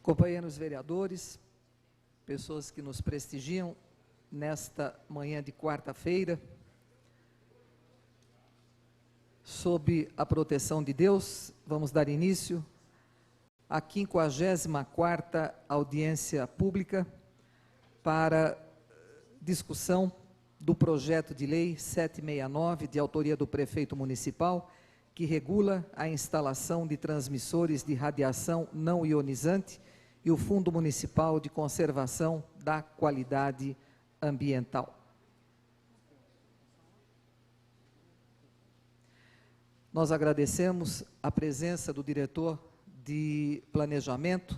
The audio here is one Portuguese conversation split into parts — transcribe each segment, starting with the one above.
Companheiros vereadores, pessoas que nos prestigiam nesta manhã de quarta-feira, sob a proteção de Deus, vamos dar início à 54ª audiência pública para discussão do projeto de lei 769, de autoria do prefeito municipal, que regula a instalação de transmissores de radiação não ionizante e o Fundo Municipal de Conservação da Qualidade Ambiental. Nós agradecemos a presença do diretor de Planejamento,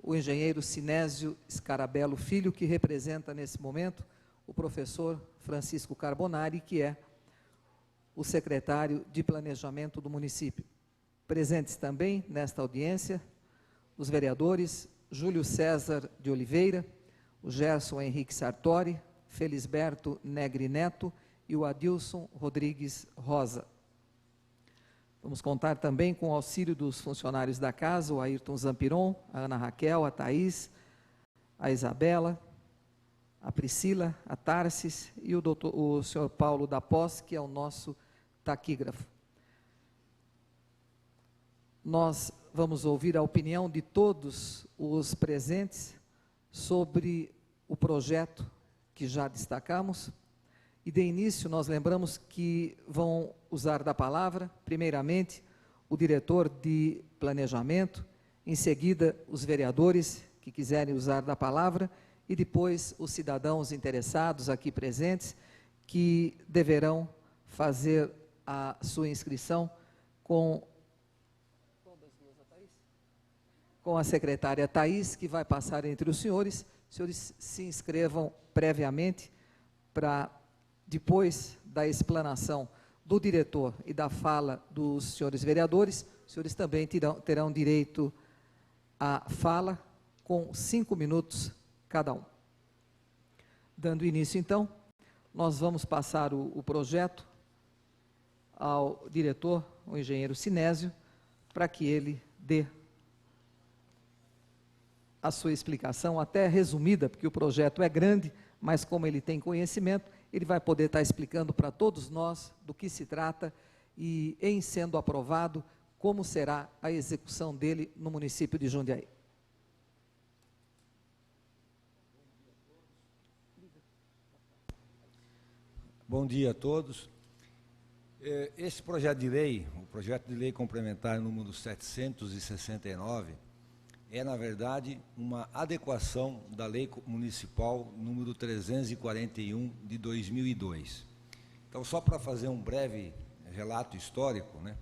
o engenheiro Sinésio Scarabello Filho, que representa nesse momento o professor Francisco Carbonari, que é o secretário de Planejamento do município. Presentes também nesta audiência os vereadores Júlio César de Oliveira, o Gerson Henrique Sartori, Felisberto Negri Neto e o Adilson Rodrigues Rosa. Vamos contar também com o auxílio dos funcionários da casa, o Ayrton Zampiron, a Ana Raquel, a Thaís, a Isabela, a Priscila, a Tarsis e o senhor Paulo da Pós, que é o nosso taquígrafo. Nós vamos ouvir a opinião de todos os presentes sobre o projeto que já destacamos. E de início nós lembramos que vão usar da palavra, primeiramente, o diretor de Planejamento, em seguida os vereadores que quiserem usar da palavra e depois os cidadãos interessados aqui presentes que deverão fazer a sua inscrição com a secretária Thaís, que vai passar entre os senhores. Os senhores se inscrevam previamente para, depois da explanação do diretor e da fala dos senhores vereadores, os senhores também terão direito à fala com 5 minutos cada um. Dando início, então, nós vamos passar o projeto ao diretor, o engenheiro Sinésio, para que ele dê a sua explicação, até resumida, porque o projeto é grande, mas como ele tem conhecimento, ele vai poder estar explicando para todos nós do que se trata e, em sendo aprovado, como será a execução dele no município de Jundiaí. Bom dia a todos. Esse projeto de lei, o projeto de lei complementar número 769, é, na verdade, uma adequação da Lei Municipal número 341 de 2002. Então, só para fazer um breve relato histórico, né?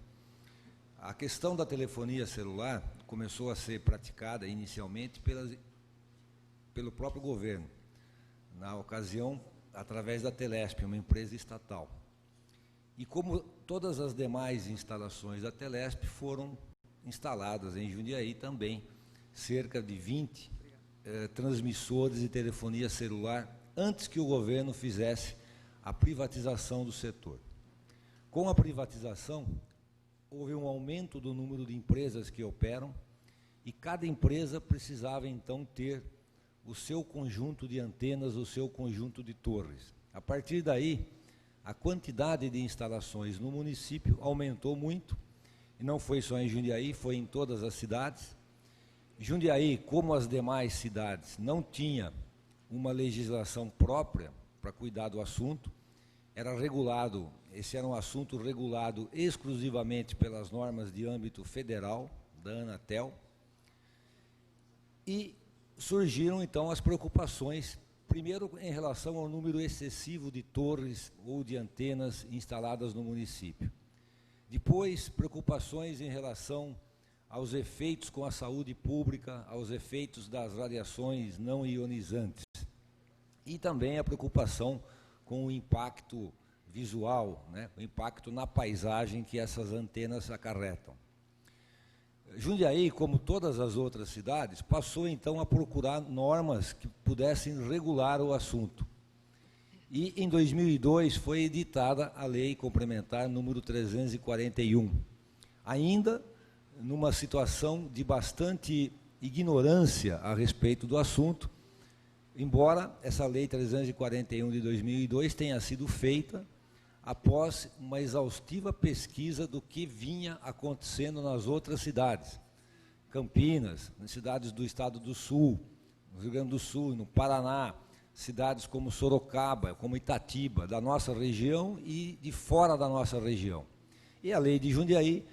A questão da telefonia celular começou a ser praticada inicialmente pelo próprio governo, na ocasião, através da Telesp, uma empresa estatal. E como todas as demais instalações da Telesp foram instaladas em Jundiaí também, cerca de 20 transmissores de telefonia celular, antes que o governo fizesse a privatização do setor. Com a privatização, houve um aumento do número de empresas que operam, e cada empresa precisava, então, ter o seu conjunto de antenas, o seu conjunto de torres. A partir daí, a quantidade de instalações no município aumentou muito, e não foi só em Jundiaí, foi em todas as cidades. Jundiaí, como as demais cidades, não tinha uma legislação própria para cuidar do assunto, era regulado, esse era um assunto regulado exclusivamente pelas normas de âmbito federal, da Anatel, e surgiram então as preocupações, primeiro em relação ao número excessivo de torres ou de antenas instaladas no município. Depois, preocupações em relação aos efeitos com a saúde pública, aos efeitos das radiações não ionizantes. E também a preocupação com o impacto visual, né, o impacto na paisagem que essas antenas acarretam. Jundiaí, como todas as outras cidades, passou então a procurar normas que pudessem regular o assunto. E em 2002 foi editada a Lei Complementar número 341, ainda numa situação de bastante ignorância a respeito do assunto, embora essa Lei 341 de 2002 tenha sido feita após uma exaustiva pesquisa do que vinha acontecendo nas outras cidades. Campinas, nas cidades do estado do Sul, no Rio Grande do Sul, no Paraná, cidades como Sorocaba, como Itatiba, da nossa região e de fora da nossa região. E a Lei de Jundiaí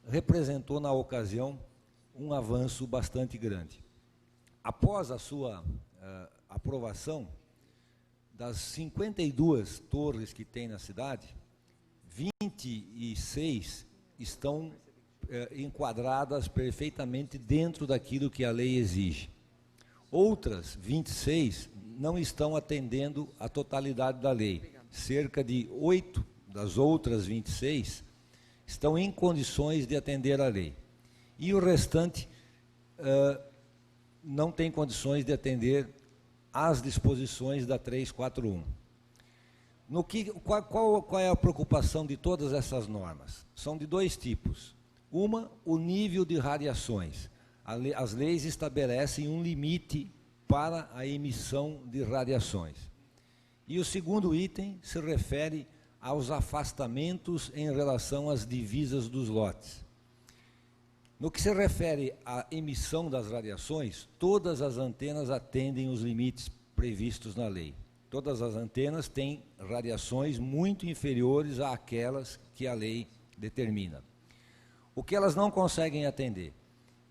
representou, na ocasião, um avanço bastante grande. Após a sua aprovação, das 52 torres que tem na cidade, 26 estão enquadradas perfeitamente dentro daquilo que a lei exige. Outras 26 não estão atendendo a totalidade da lei. Cerca de 8 das outras 26 estão em condições de atender a lei. E o restante não tem condições de atender às disposições da 341. Qual é a preocupação de todas essas normas? São de dois tipos. Uma, o nível de radiações. As leis estabelecem um limite para a emissão de radiações. E o segundo item se refere aos afastamentos em relação às divisas dos lotes. No que se refere à emissão das radiações, todas as antenas atendem os limites previstos na lei. Todas as antenas têm radiações muito inferiores àquelas que a lei determina. O que elas não conseguem atender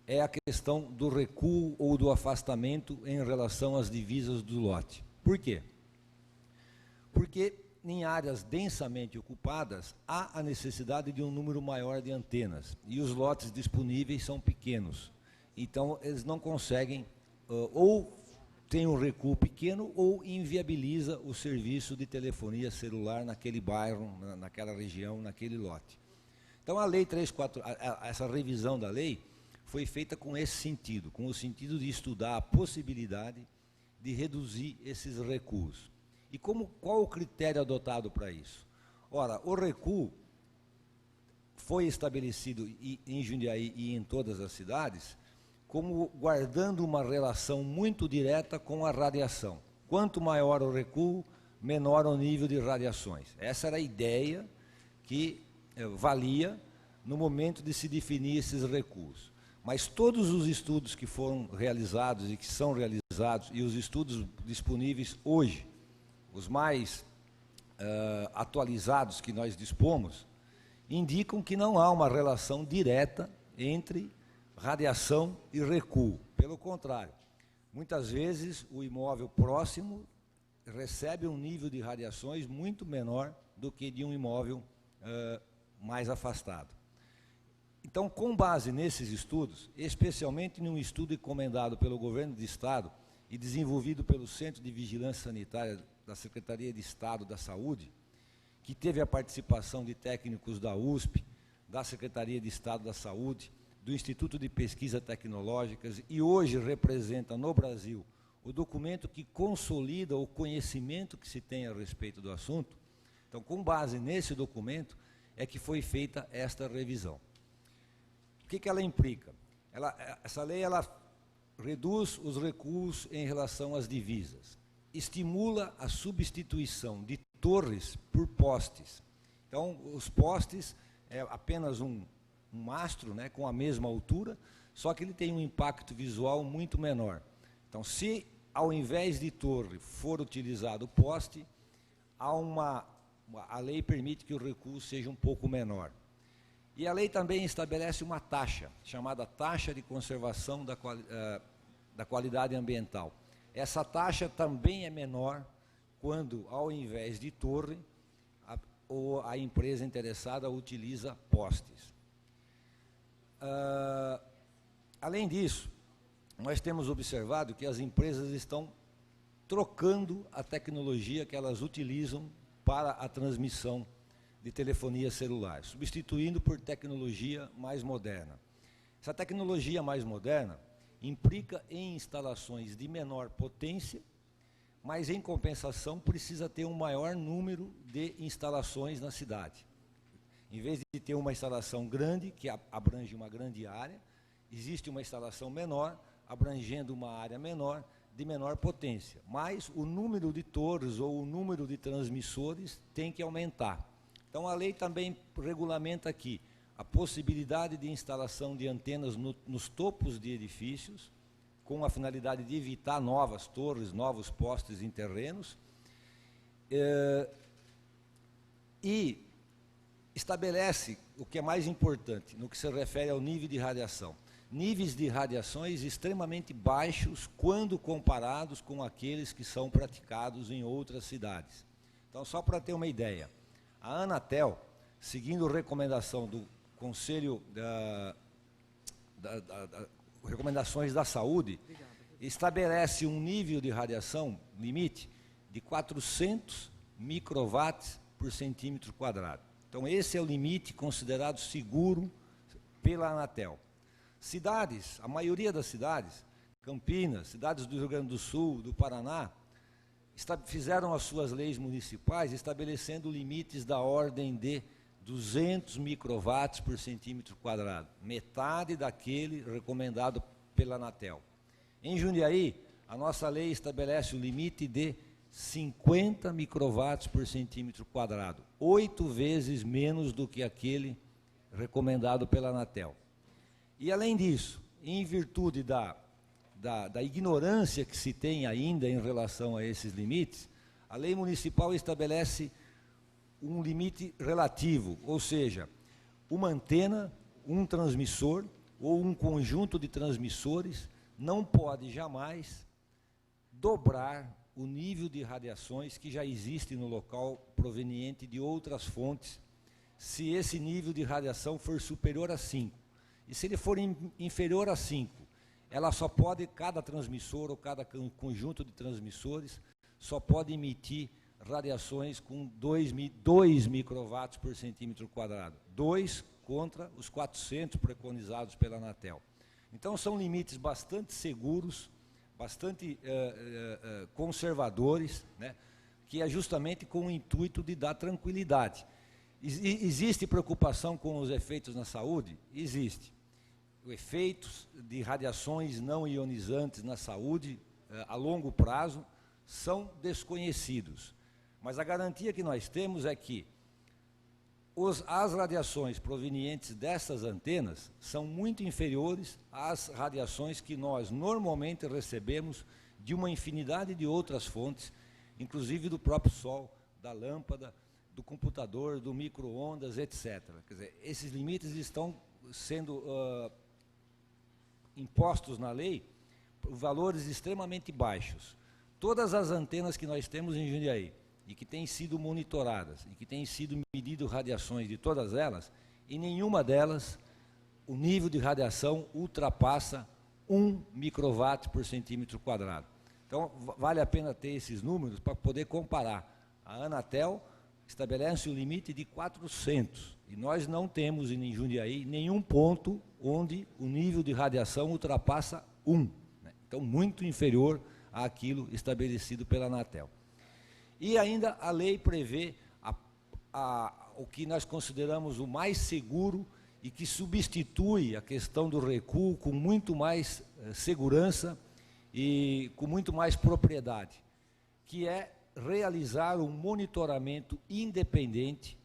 é a questão do recuo ou do afastamento em relação às divisas do lote. Por quê? Porque em áreas densamente ocupadas há a necessidade de um número maior de antenas e os lotes disponíveis são pequenos. Então, eles não conseguem, ou tem um recuo pequeno, ou inviabiliza o serviço de telefonia celular naquele bairro, naquela região, naquele lote. Então, a Lei 34, essa revisão da lei foi feita com esse sentido, com o sentido de estudar a possibilidade de reduzir esses recuos. E qual o critério adotado para isso? Ora, o recuo foi estabelecido em Jundiaí e em todas as cidades como guardando uma relação muito direta com a radiação. Quanto maior o recuo, menor o nível de radiações. Essa era a ideia que valia no momento de se definir esses recuos. Mas todos os estudos que foram realizados e que são realizados, e os estudos disponíveis hoje, os mais atualizados que nós dispomos, indicam que não há uma relação direta entre radiação e recuo. Pelo contrário, muitas vezes o imóvel próximo recebe um nível de radiações muito menor do que de um imóvel mais afastado. Então, com base nesses estudos, especialmente num estudo encomendado pelo Governo do Estado e desenvolvido pelo Centro de Vigilância Sanitária da Secretaria de Estado da Saúde, que teve a participação de técnicos da USP, da Secretaria de Estado da Saúde, do Instituto de Pesquisas Tecnológicas, e hoje representa no Brasil o documento que consolida o conhecimento que se tem a respeito do assunto. Então, com base nesse documento, é que foi feita esta revisão. O que ela implica? Essa lei reduz os recuos em relação às divisas, estimula a substituição de torres por postes. Então, os postes é apenas um mastro, né, com a mesma altura, só que ele tem um impacto visual muito menor. Então, se ao invés de torre for utilizado poste, a lei permite que o recuo seja um pouco menor. E a lei também estabelece uma taxa, chamada taxa de conservação da qualidade ambiental. Essa taxa também é menor quando, ao invés de torre, a empresa interessada utiliza postes. Além disso, nós temos observado que as empresas estão trocando a tecnologia que elas utilizam para a transmissão de telefonia celular, substituindo por tecnologia mais moderna. Essa tecnologia mais moderna implica em instalações de menor potência, mas, em compensação, precisa ter um maior número de instalações na cidade. Em vez de ter uma instalação grande, que abrange uma grande área, existe uma instalação menor, abrangendo uma área menor, de menor potência. Mas o número de torres ou o número de transmissores tem que aumentar. Então, a lei também regulamenta aqui a possibilidade de instalação de antenas nos topos de edifícios, com a finalidade de evitar novas torres, novos postes em terrenos, e estabelece o que é mais importante no que se refere ao nível de radiação. Níveis de radiações extremamente baixos quando comparados com aqueles que são praticados em outras cidades. Então, só para ter uma ideia, a Anatel, seguindo recomendação do Conselho Recomendações da Saúde, estabelece um nível de radiação limite de 400 microwatts por centímetro quadrado. Então, esse é o limite considerado seguro pela Anatel. Cidades, a maioria das cidades, Campinas, cidades do Rio Grande do Sul, do Paraná, fizeram as suas leis municipais estabelecendo limites da ordem de 200 microwatts por centímetro quadrado, metade daquele recomendado pela Anatel. Em Jundiaí, a nossa lei estabelece o limite de 50 microwatts por centímetro quadrado, 8 vezes menos do que aquele recomendado pela Anatel. E, além disso, em virtude da ignorância que se tem ainda em relação a esses limites, a lei municipal estabelece um limite relativo, ou seja, uma antena, um transmissor ou um conjunto de transmissores não pode jamais dobrar o nível de radiações que já existe no local proveniente de outras fontes, se esse nível de radiação for superior a 5. E se ele for inferior a 5, ela só pode, cada transmissor ou cada conjunto de transmissores, só pode emitir radiações com 2 microwatts por centímetro quadrado. 2 contra os 400 preconizados pela Anatel. Então, são limites bastante seguros, bastante conservadores, né, que é justamente com o intuito de dar tranquilidade. Existe preocupação com os efeitos na saúde? Existe. Efeitos de radiações não ionizantes na saúde, a longo prazo, são desconhecidos. Mas a garantia que nós temos é que as radiações provenientes dessas antenas são muito inferiores às radiações que nós normalmente recebemos de uma infinidade de outras fontes, inclusive do próprio sol, da lâmpada, do computador, do micro-ondas, etc. Quer dizer, esses limites estão sendo impostos na lei por valores extremamente baixos. Todas as antenas que nós temos em Jundiaí, e que têm sido monitoradas, e que têm sido medido radiações de todas elas, em nenhuma delas o nível de radiação ultrapassa 1 microwatt por centímetro quadrado. Então, vale a pena ter esses números para poder comparar. A Anatel estabelece um limite de 400, e nós não temos em Jundiaí nenhum ponto onde o nível de radiação ultrapassa 1, né? Então, muito inferior àquilo estabelecido pela Anatel. E ainda a lei prevê o que nós consideramos o mais seguro e que substitui a questão do recuo com muito mais segurança e com muito mais propriedade, que é realizar um monitoramento independente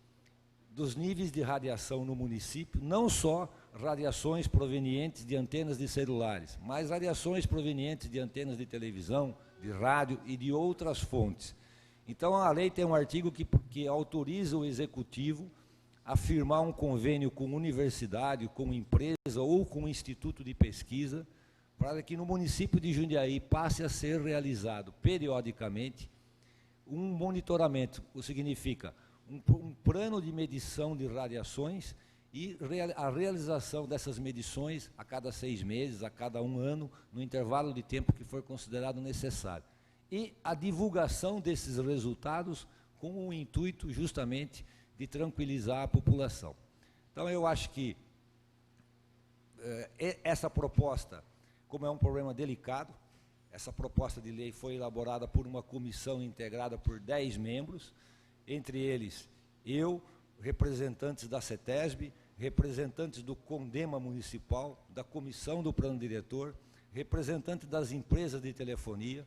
dos níveis de radiação no município, não só radiações provenientes de antenas de celulares, mas radiações provenientes de antenas de televisão, de rádio e de outras fontes. Então, a lei tem um artigo que autoriza o executivo a firmar um convênio com universidade, com empresa ou com instituto de pesquisa, para que no município de Jundiaí passe a ser realizado periodicamente um monitoramento, o que significa um plano de medição de radiações e a realização dessas medições a cada 6 meses, a cada 1 ano, no intervalo de tempo que for considerado necessário. E a divulgação desses resultados com o intuito justamente de tranquilizar a população. Então, eu acho que essa proposta, como é um problema delicado, essa proposta de lei foi elaborada por uma comissão integrada por 10 membros, entre eles eu, representantes da CETESB, representantes do CONDEMA Municipal, da Comissão do Plano Diretor, representantes das empresas de telefonia.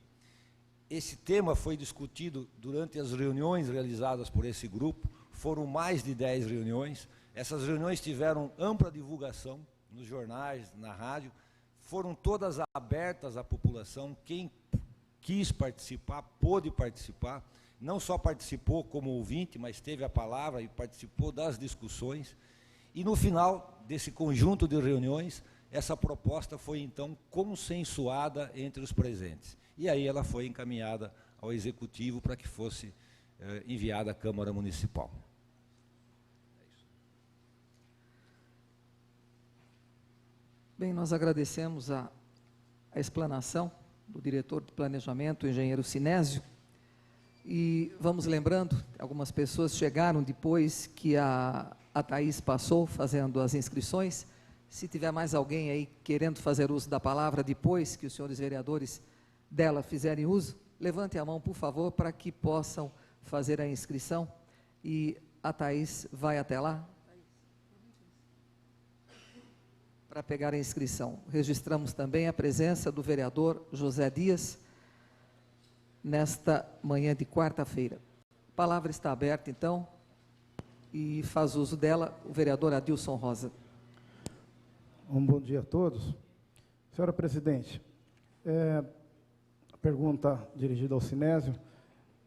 Esse tema foi discutido durante as reuniões realizadas por esse grupo, foram mais de 10 reuniões. Essas reuniões tiveram ampla divulgação nos jornais, na rádio, foram todas abertas à população. Quem quis participar, pôde participar, não só participou como ouvinte, mas teve a palavra e participou das discussões. E no final desse conjunto de reuniões, essa proposta foi então consensuada entre os presentes. E aí ela foi encaminhada ao Executivo para que fosse enviada à Câmara Municipal. Bem, nós agradecemos a explanação do diretor de planejamento, o engenheiro Sinésio, e vamos lembrando, algumas pessoas chegaram depois que a Thaís passou fazendo as inscrições. Se tiver mais alguém aí querendo fazer uso da palavra depois que os senhores vereadores dela fizerem uso, levante a mão, por favor, para que possam fazer a inscrição, e a Thaís vai até lá para pegar a inscrição. Registramos também a presença do vereador José Dias nesta manhã de quarta-feira. A palavra está aberta, então, e faz uso dela o vereador Adilson Rosa. Um bom dia a todos. Senhora Presidente, pergunta dirigida ao Sinésio.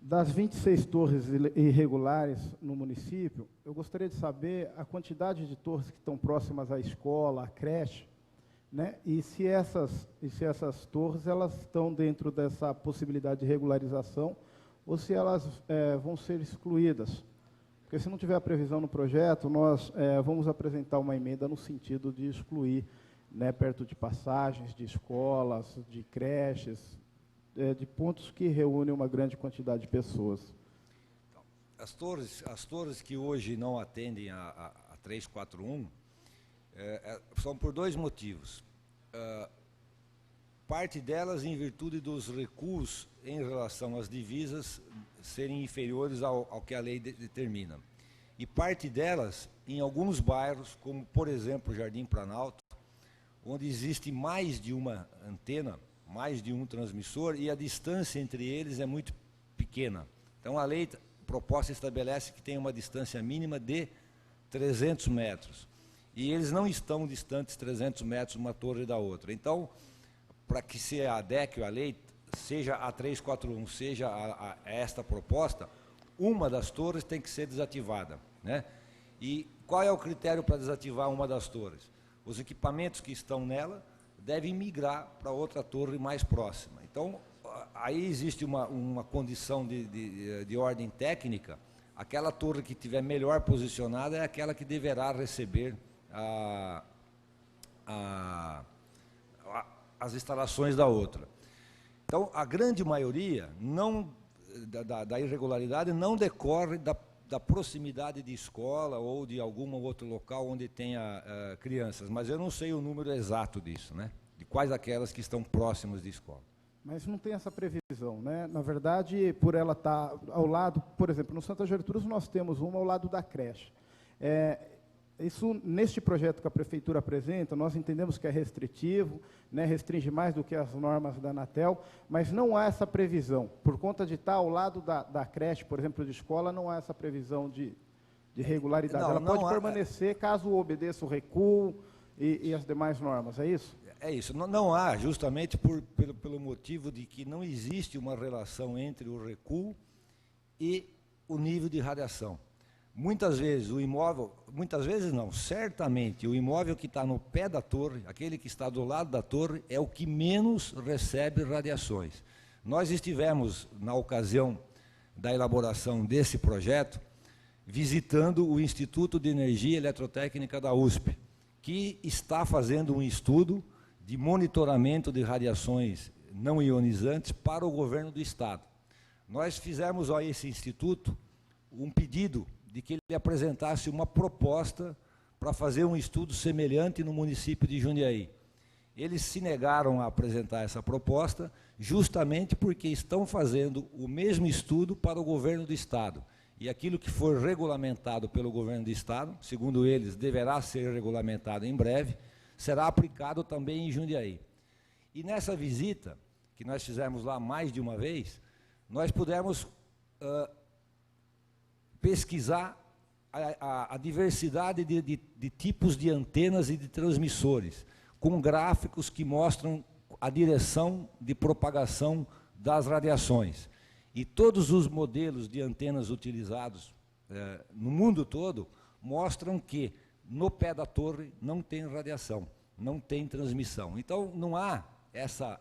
Das 26 torres irregulares no município, eu gostaria de saber a quantidade de torres que estão próximas à escola, à creche, né? E se essas torres elas estão dentro dessa possibilidade de regularização ou se elas vão ser excluídas. Porque se não tiver a previsão no projeto, nós vamos apresentar uma emenda no sentido de excluir, né, perto de passagens, de escolas, de creches, de pontos que reúnem uma grande quantidade de pessoas. As torres que hoje não atendem a 341 são por dois motivos. Parte delas em virtude dos recuos em relação às divisas serem inferiores ao que a lei determina. E parte delas em alguns bairros, como por exemplo Jardim Planalto, onde existe mais de uma antena, mais de um transmissor, e a distância entre eles é muito pequena. Então, a lei proposta estabelece que tem uma distância mínima de 300 metros. E eles não estão distantes 300 metros uma torre da outra. Então, para que se adeque à lei, seja a 341, seja a esta proposta, uma das torres tem que ser desativada, né? E qual é o critério para desativar uma das torres? Os equipamentos que estão nela devem migrar para outra torre mais próxima. Então, aí existe uma condição de ordem técnica. Aquela torre que estiver melhor posicionada é aquela que deverá receber as instalações da outra. Então, a grande maioria da irregularidade não decorre da proximidade de escola ou de algum outro local onde tenha crianças, mas eu não sei o número exato disso, né? De quais aquelas que estão próximas de escola. Mas não tem essa previsão, né? Na verdade, por ela estar ao lado, por exemplo, no Santa Gertrudes nós temos uma ao lado da creche. Isso, neste projeto que a Prefeitura apresenta, nós entendemos que é restritivo, né, restringe mais do que as normas da Anatel, mas não há essa previsão. Por conta de estar ao lado da creche, por exemplo, de escola, não há essa previsão de regularidade. Ela pode permanecer caso obedeça o recuo e as demais normas, é isso? É isso. Não há, justamente pelo motivo de que não existe uma relação entre o recuo e o nível de radiação. Muitas vezes o imóvel, muitas vezes não, certamente o imóvel que está no pé da torre, aquele que está do lado da torre, é o que menos recebe radiações. Nós estivemos, na ocasião da elaboração desse projeto, visitando o Instituto de Energia Eletrotécnica da USP, que está fazendo um estudo de monitoramento de radiações não ionizantes para o governo do Estado. Nós fizemos a esse instituto um pedido de que ele apresentasse uma proposta para fazer um estudo semelhante no município de Jundiaí. Eles se negaram a apresentar essa proposta justamente porque estão fazendo o mesmo estudo para o governo do Estado. E aquilo que for regulamentado pelo governo do Estado, segundo eles, deverá ser regulamentado em breve, será aplicado também em Jundiaí. E nessa visita, que nós fizemos lá mais de uma vez, nós pudemos pesquisar a diversidade de tipos de antenas e de transmissores, com gráficos que mostram a direção de propagação das radiações. E todos os modelos de antenas utilizados no mundo todo mostram que no pé da torre não tem radiação, não tem transmissão. Então não há essa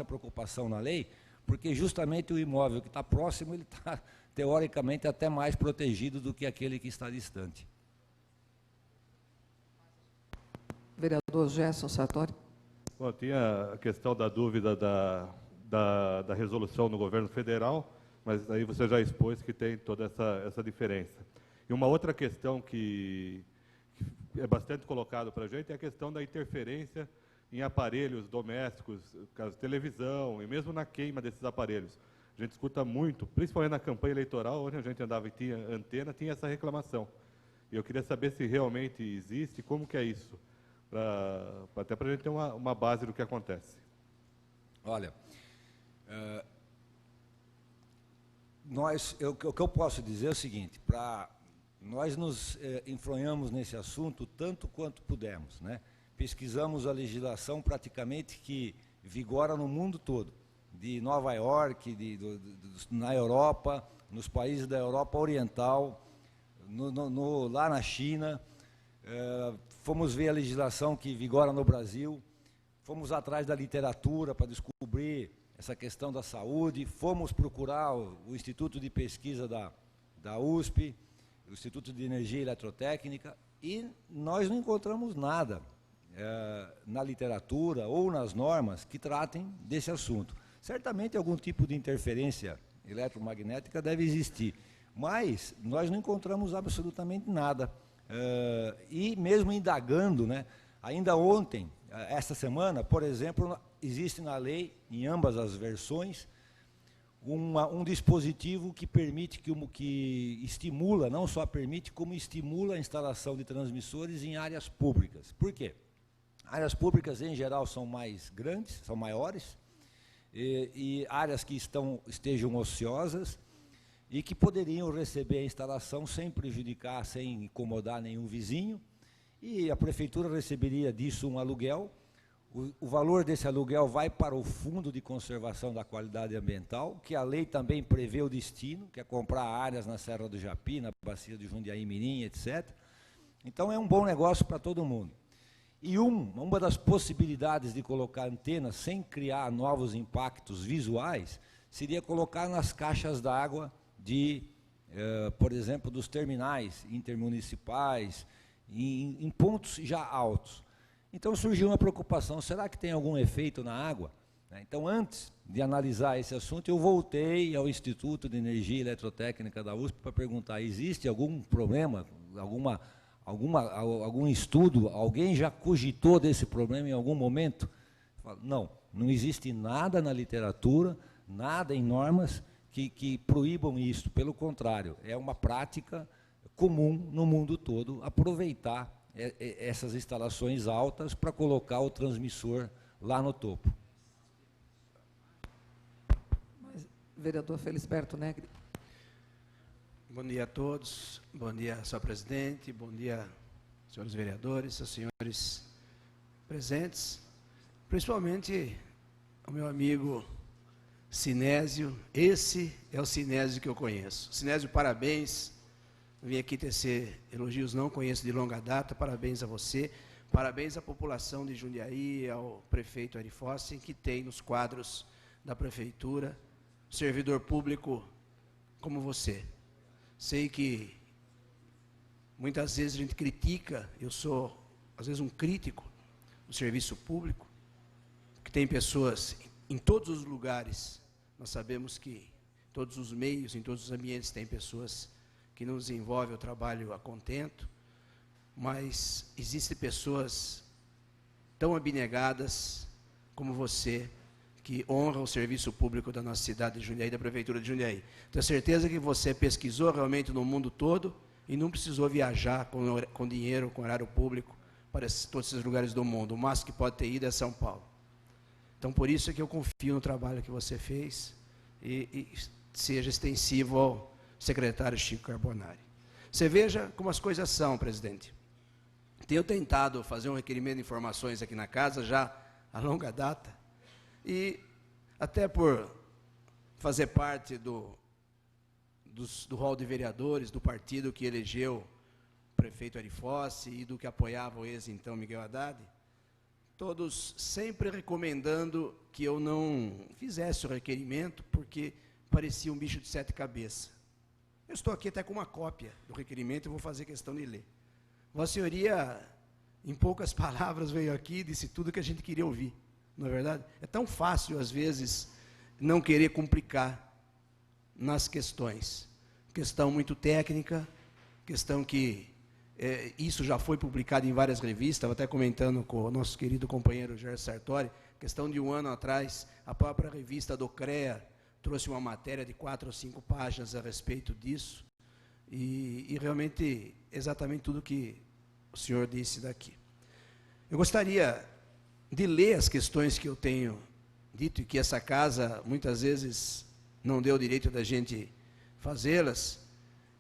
preocupação na lei, porque justamente o imóvel que está próximo, ele está teoricamente até mais protegido do que aquele que está distante. Vereador Gerson Sartori. Bom, tinha a questão da dúvida da resolução no governo federal, mas aí você já expôs que tem toda essa diferença. E uma outra questão que é bastante colocado para a gente é a questão da interferência em aparelhos domésticos, caso televisão, e mesmo na queima desses aparelhos. A gente escuta muito, principalmente na campanha eleitoral, onde a gente andava e tinha antena, tinha essa reclamação. E eu queria saber se realmente existe, como que é isso, até para a gente ter uma base do que acontece. Olha, o que eu posso dizer é o seguinte, nós nos enfronhamos nesse assunto tanto quanto pudemos, né? Pesquisamos a legislação praticamente que vigora no mundo todo, de Nova York, na Europa, nos países da Europa Oriental, lá na China, fomos ver a legislação que vigora no Brasil, fomos atrás da literatura para descobrir essa questão da saúde, fomos procurar o Instituto de Pesquisa da USP, o Instituto de Energia e Eletrotécnica, e nós não encontramos nada na literatura ou nas normas que tratem desse assunto. Certamente algum tipo de interferência eletromagnética deve existir, mas nós não encontramos absolutamente nada. E mesmo indagando, né, ainda ontem, esta semana, por exemplo, existe na lei, em ambas as versões, um dispositivo que permite, que estimula, não só permite, como estimula a instalação de transmissores em áreas públicas. Por quê? Áreas públicas, em geral, são mais grandes, são maiores, e áreas que estejam ociosas e que poderiam receber a instalação sem prejudicar, sem incomodar nenhum vizinho, e a prefeitura receberia disso um aluguel. O valor desse aluguel vai para o Fundo de Conservação da Qualidade Ambiental, que a lei também prevê o destino, que é comprar áreas na Serra do Japi, na Bacia de Jundiaí Mirim, etc. Então é um bom negócio para todo mundo. E uma das possibilidades de colocar antenas sem criar novos impactos visuais seria colocar nas caixas d'água por exemplo, dos terminais intermunicipais, em pontos já altos. Então surgiu uma preocupação, será que tem algum efeito na água? Então, antes de analisar esse assunto, eu voltei ao Instituto de Energia e Eletrotécnica da USP para perguntar, existe algum problema, algum estudo, alguém já cogitou desse problema em algum momento? Não existe nada na literatura, nada em normas que proíbam isso, pelo contrário, é uma prática comum no mundo todo aproveitar essas instalações altas para colocar o transmissor lá no topo. Vereador Felisberto Negri. Bom dia a todos, bom dia, senhor presidente, bom dia, senhores vereadores, senhores presentes, principalmente o meu amigo Sinésio. Esse é o Sinésio que eu conheço. Sinésio, parabéns, vim aqui tecer elogios, não conheço de longa data, parabéns a você, parabéns à população de Jundiaí, ao prefeito Ari Fossen, que tem nos quadros da prefeitura servidor público como você. Sei que muitas vezes a gente critica, eu sou às vezes um crítico do serviço público, que tem pessoas em todos os lugares. Nós sabemos que em todos os meios, em todos os ambientes tem pessoas que não desenvolvem o trabalho a contento, mas existem pessoas tão abnegadas como você, que honra o serviço público da nossa cidade de Jundiaí, da Prefeitura de Jundiaí. Tenho certeza que você pesquisou realmente no mundo todo e não precisou viajar com dinheiro, com horário público, para todos esses lugares do mundo. O máximo que pode ter ido é São Paulo. Então, por isso é que eu confio no trabalho que você fez e seja extensivo ao secretário Chico Carbonari. Você veja como as coisas são, presidente. Tenho tentado fazer um requerimento de informações aqui na casa já a longa data, e até por fazer parte do rol de vereadores, do partido que elegeu o prefeito Ari Fossi e do que apoiava o ex-então Miguel Haddad, todos sempre recomendando que eu não fizesse o requerimento, porque parecia um bicho de 7 cabeças. Eu estou aqui até com uma cópia do requerimento e vou fazer questão de ler. Vossa Senhoria, em poucas palavras, veio aqui e disse tudo que a gente queria ouvir, não é verdade? É tão fácil, às vezes, não querer complicar nas questões. Questão muito técnica, questão que isso já foi publicado em várias revistas, estava até comentando com o nosso querido companheiro Gerson Sartori, questão de um ano atrás, a própria revista do CREA trouxe uma matéria de 4 ou 5 páginas a respeito disso, e realmente exatamente tudo que o senhor disse daqui. Eu gostaria de ler as questões que eu tenho dito, e que essa casa muitas vezes não deu o direito da gente fazê-las,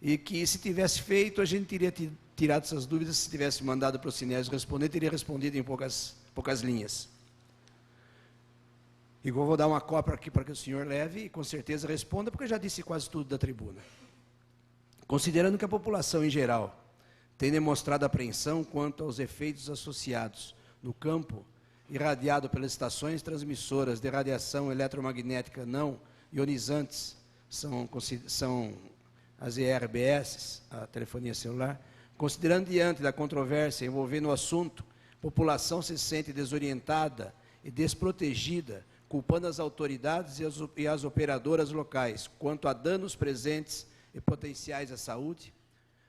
e que se tivesse feito, a gente teria tirado essas dúvidas. Se tivesse mandado para o Sinésio responder, teria respondido em poucas linhas. Igual vou dar uma cópia aqui para que o senhor leve e com certeza responda, porque eu já disse quase tudo da tribuna. Considerando que a população em geral tem demonstrado apreensão quanto aos efeitos associados no campo irradiado pelas estações transmissoras de radiação eletromagnética não ionizantes, são as ERBS, a telefonia celular, considerando diante da controvérsia envolvendo o assunto, a população se sente desorientada e desprotegida, culpando as autoridades e as operadoras locais quanto a danos presentes e potenciais à saúde,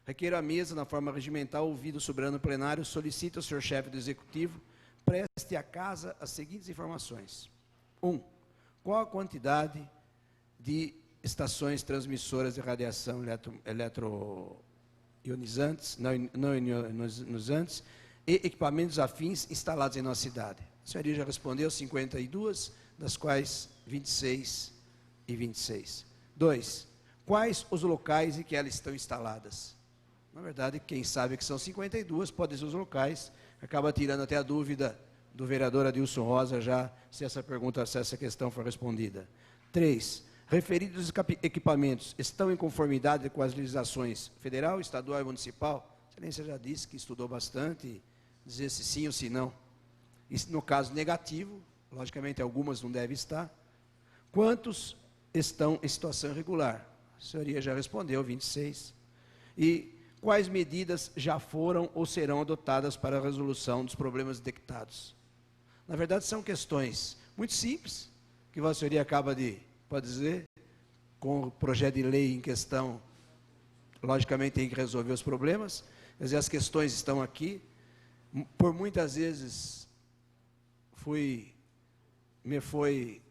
requeiro à mesa, na forma regimental, ouvido o soberano plenário, solicita ao senhor chefe do Executivo, preste à casa as seguintes informações. 1. Qual a quantidade de estações transmissoras de radiação eletroionizantes, não ionizantes, e equipamentos afins instalados em nossa cidade? A senhoria já respondeu 52, das quais 26 e 26. 2. Quais os locais em que elas estão instaladas? Na verdade, quem sabe que são 52, podem ser os locais, acaba tirando até a dúvida do vereador Adilson Rosa, já se essa questão for respondida. 3. Referidos equipamentos estão em conformidade com as legislações federal, estadual e municipal? A excelência já disse que estudou bastante, dizer se sim ou se não. Isso, no caso negativo, logicamente algumas não devem estar. Quantos estão em situação irregular? A senhoria já respondeu, 26. E quais medidas já foram ou serão adotadas para a resolução dos problemas detectados? Na verdade, são questões muito simples, que a senhoria acaba de, pode dizer, com o projeto de lei em questão, logicamente tem que resolver os problemas, quer dizer, as questões estão aqui, por muitas vezes me foi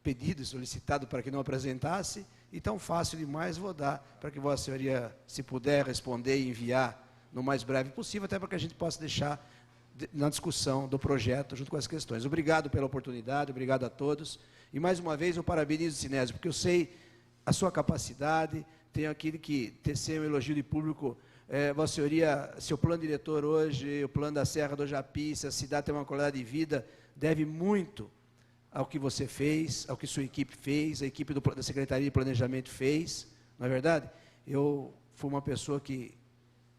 pedido e solicitado para que não apresentasse, e tão fácil demais, vou dar para que Vossa Senhoria, se puder responder e enviar no mais breve possível, até para que a gente possa deixar na discussão do projeto, junto com as questões. Obrigado pela oportunidade, obrigado a todos, e mais uma vez eu parabenizo o Sinésio, porque eu sei a sua capacidade, tenho aqui que tecer um elogio de público. Vossa Senhoria, seu plano diretor hoje, o plano da Serra do Japi, se a cidade tem uma qualidade de vida, deve muito ao que você fez, ao que sua equipe fez, a equipe da Secretaria de Planejamento fez, não é verdade? Eu fui uma pessoa que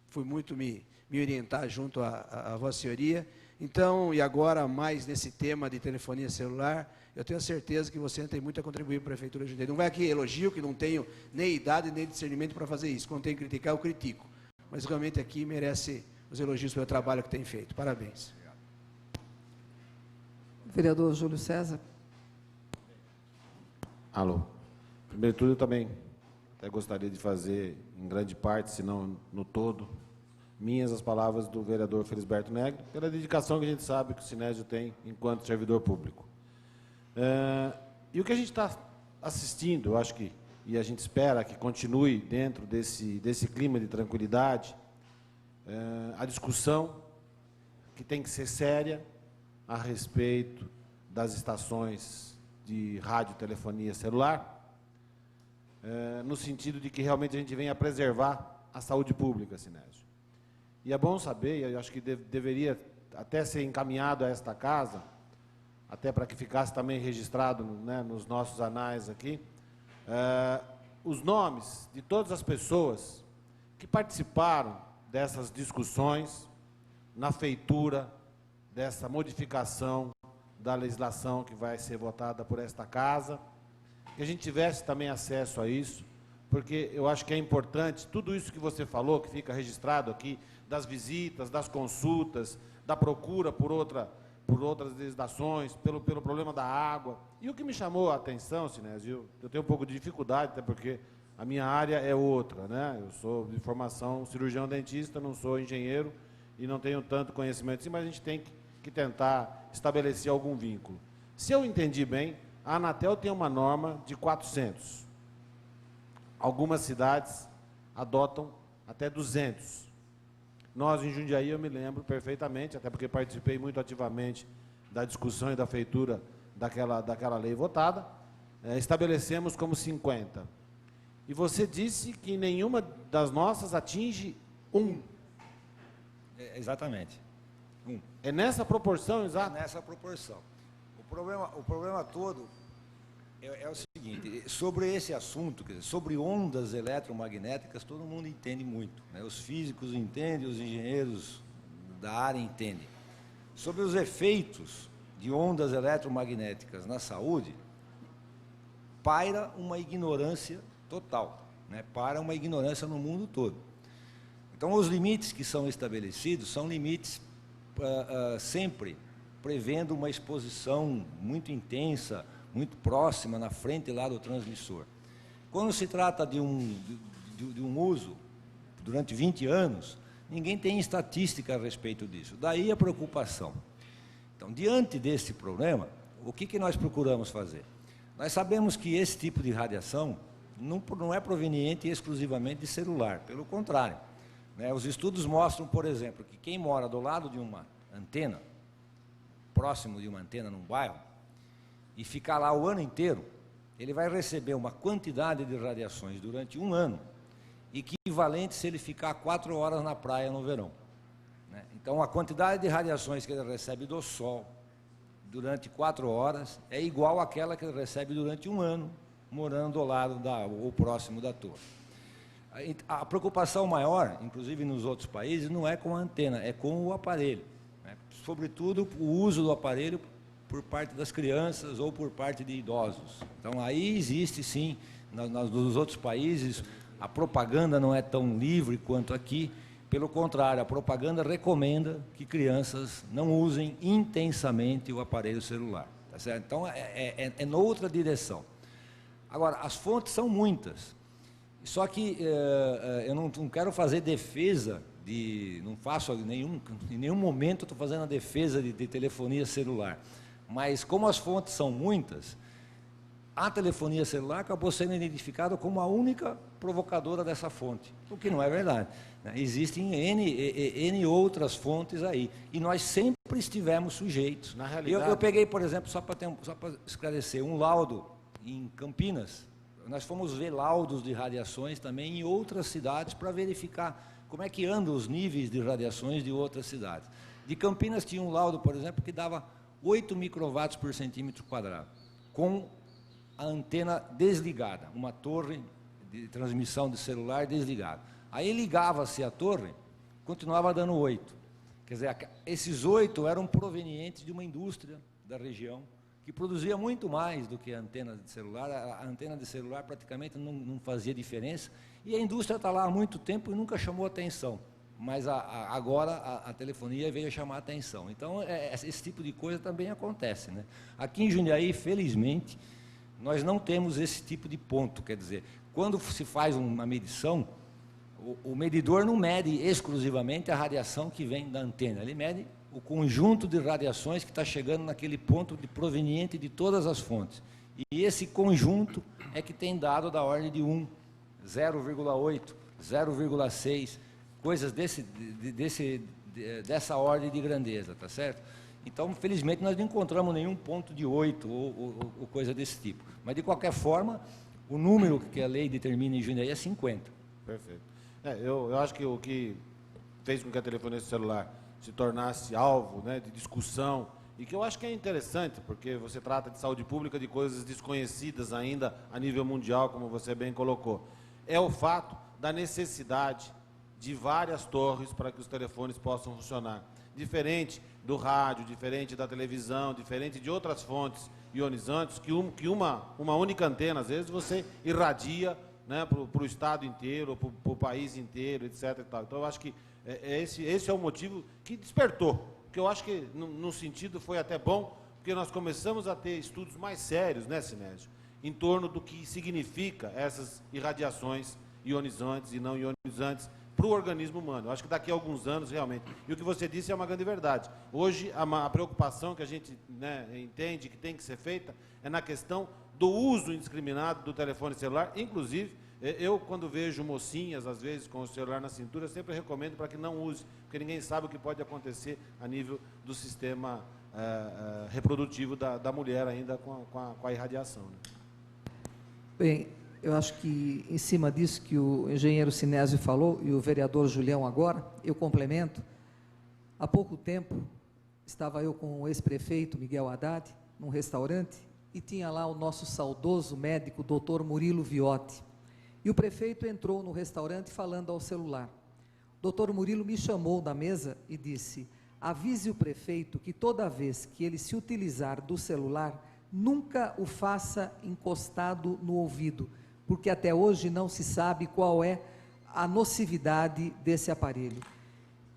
fui muito me orientar junto a Vossa Senhoria. Então, e agora mais nesse tema de telefonia celular, eu tenho certeza que você tem muito a contribuir para a Prefeitura de Jundiaí. Não vai aqui elogio, que não tenho nem idade nem discernimento para fazer isso. Quando tenho que criticar, eu critico. Mas realmente aqui merece os elogios pelo trabalho que tem feito. Parabéns. Vereador Júlio César. Alô. Primeiro de tudo, eu também até gostaria de fazer, em grande parte, se não no todo, minhas as palavras do vereador Felisberto Negro, pela dedicação que a gente sabe que o Sinésio tem enquanto servidor público. E o que a gente está assistindo, eu acho que, e a gente espera que continue dentro desse clima de tranquilidade, a discussão que tem que ser séria a respeito das estações de rádio, telefonia celular, no sentido de que realmente a gente venha preservar a saúde pública, Sinésio. E é bom saber, eu acho que deveria até ser encaminhado a esta casa, até para que ficasse também registrado, né, nos nossos anais aqui, os nomes de todas as pessoas que participaram dessas discussões na feitura dessa modificação da legislação que vai ser votada por esta casa, que a gente tivesse também acesso a isso, porque eu acho que é importante, tudo isso que você falou, que fica registrado aqui, das visitas, das consultas, da procura por outras legislações, pelo problema da água. E o que me chamou a atenção, Sinésio, eu tenho um pouco de dificuldade, até porque a minha área é outra, né? Eu sou de formação cirurgião dentista, não sou engenheiro e não tenho tanto conhecimento assim, mas a gente tem que tentar estabelecer algum vínculo. Se eu entendi bem, a Anatel tem uma norma de 400. Algumas cidades adotam até 200. Nós, em Jundiaí, eu me lembro perfeitamente, até porque participei muito ativamente da discussão e da feitura daquela lei votada, estabelecemos como 50. E você disse que nenhuma das nossas atinge 1. Exatamente. 1. É nessa proporção, exato? É nessa proporção. O problema todo é o seguinte, sobre esse assunto, quer dizer, sobre ondas eletromagnéticas, todo mundo entende muito, né? Os físicos entendem, os engenheiros da área entendem. Sobre os efeitos de ondas eletromagnéticas na saúde, paira uma ignorância total, né? Paira uma ignorância no mundo todo. Então, os limites que são estabelecidos são limites sempre prevendo uma exposição muito intensa, muito próxima, na frente lá do transmissor. Quando se trata de um uso durante 20 anos, ninguém tem estatística a respeito disso. Daí a preocupação. Então, diante desse problema, o que nós procuramos fazer? Nós sabemos que esse tipo de radiação não é proveniente exclusivamente de celular, pelo contrário, né? Os estudos mostram, por exemplo, que quem mora do lado de uma antena, próximo de uma antena num bairro, e ficar lá o ano inteiro, ele vai receber uma quantidade de radiações durante um ano, equivalente se ele ficar 4 horas na praia no verão, né? Então, a quantidade de radiações que ele recebe do sol durante 4 horas é igual àquela que ele recebe durante um ano, morando ao lado ou próximo da torre. A preocupação maior, inclusive nos outros países, não é com a antena, é com o aparelho, né? Sobretudo o uso do aparelho por parte das crianças ou por parte de idosos. Então, aí existe sim, nos outros países, a propaganda não é tão livre quanto aqui, pelo contrário, a propaganda recomenda que crianças não usem intensamente o aparelho celular, tá certo? Então, é noutra direção. Agora, as fontes são muitas, só que eu não quero fazer defesa não faço em nenhum momento estou fazendo a defesa de telefonia celular. Mas, como as fontes são muitas, a telefonia celular acabou sendo identificada como a única provocadora dessa fonte, o que não é verdade, né? Existem N outras fontes aí, e nós sempre estivemos sujeitos. Na realidade, eu peguei, por exemplo, só para esclarecer, um laudo em Campinas. Nós fomos ver laudos de radiações também em outras cidades para verificar como é que andam os níveis de radiações de outras cidades. De Campinas tinha um laudo, por exemplo, que dava 8 microwatts por centímetro quadrado, com a antena desligada, uma torre de transmissão de celular desligada. Aí ligava-se a torre, continuava dando 8. Quer dizer, esses 8 eram provenientes de uma indústria da região, que produzia muito mais do que a antena de celular. A antena de celular praticamente não fazia diferença, e a indústria está lá há muito tempo e nunca chamou atenção. Mas agora a telefonia veio chamar a atenção. Então, esse tipo de coisa também acontece, né? Aqui em Jundiaí, felizmente, nós não temos esse tipo de ponto. Quer dizer, quando se faz uma medição, o medidor não mede exclusivamente a radiação que vem da antena, ele mede o conjunto de radiações que está chegando naquele ponto proveniente de todas as fontes. E esse conjunto é que tem dado da ordem de 1, 0,8, 0,6... coisas dessa ordem de grandeza, tá certo? Então, felizmente, nós não encontramos nenhum ponto de 8 ou coisa desse tipo. Mas, de qualquer forma, o número que a lei determina em Jundiaí é 50. Perfeito. Eu acho que o que fez com que a telefonia celular se tornasse alvo, né, de discussão, e que eu acho que é interessante, porque você trata de saúde pública, de coisas desconhecidas ainda a nível mundial, como você bem colocou, é o fato da necessidade de várias torres para que os telefones possam funcionar. Diferente do rádio, diferente da televisão, diferente de outras fontes ionizantes, que uma única antena, às vezes, você irradia, né, para o estado inteiro, para o país inteiro, etc. E tal. Então, eu acho que esse é o motivo que despertou. Porque eu acho que, no sentido, foi até bom, porque nós começamos a ter estudos mais sérios, né, Sinésio, em torno do que significa essas irradiações ionizantes e não ionizantes para o organismo humano. Eu acho que daqui a alguns anos, realmente. E o que você disse é uma grande verdade. Hoje, a preocupação que a gente, né, entende que tem que ser feita é na questão do uso indiscriminado do telefone celular. Inclusive, eu, quando vejo mocinhas, às vezes, com o celular na cintura, sempre recomendo para que não use, porque ninguém sabe o que pode acontecer a nível do sistema reprodutivo da mulher ainda com a irradiação. Né? Bem, eu acho que, em cima disso que o engenheiro Sinésio falou, e o vereador Julião agora, eu complemento. Há pouco tempo, estava eu com o ex-prefeito Miguel Haddad, num restaurante, e tinha lá o nosso saudoso médico, doutor Murilo Viotti. E o prefeito entrou no restaurante falando ao celular. O doutor Murilo me chamou da mesa e disse: avise o prefeito que toda vez que ele se utilizar do celular, nunca o faça encostado no ouvido, porque até hoje não se sabe qual é a nocividade desse aparelho.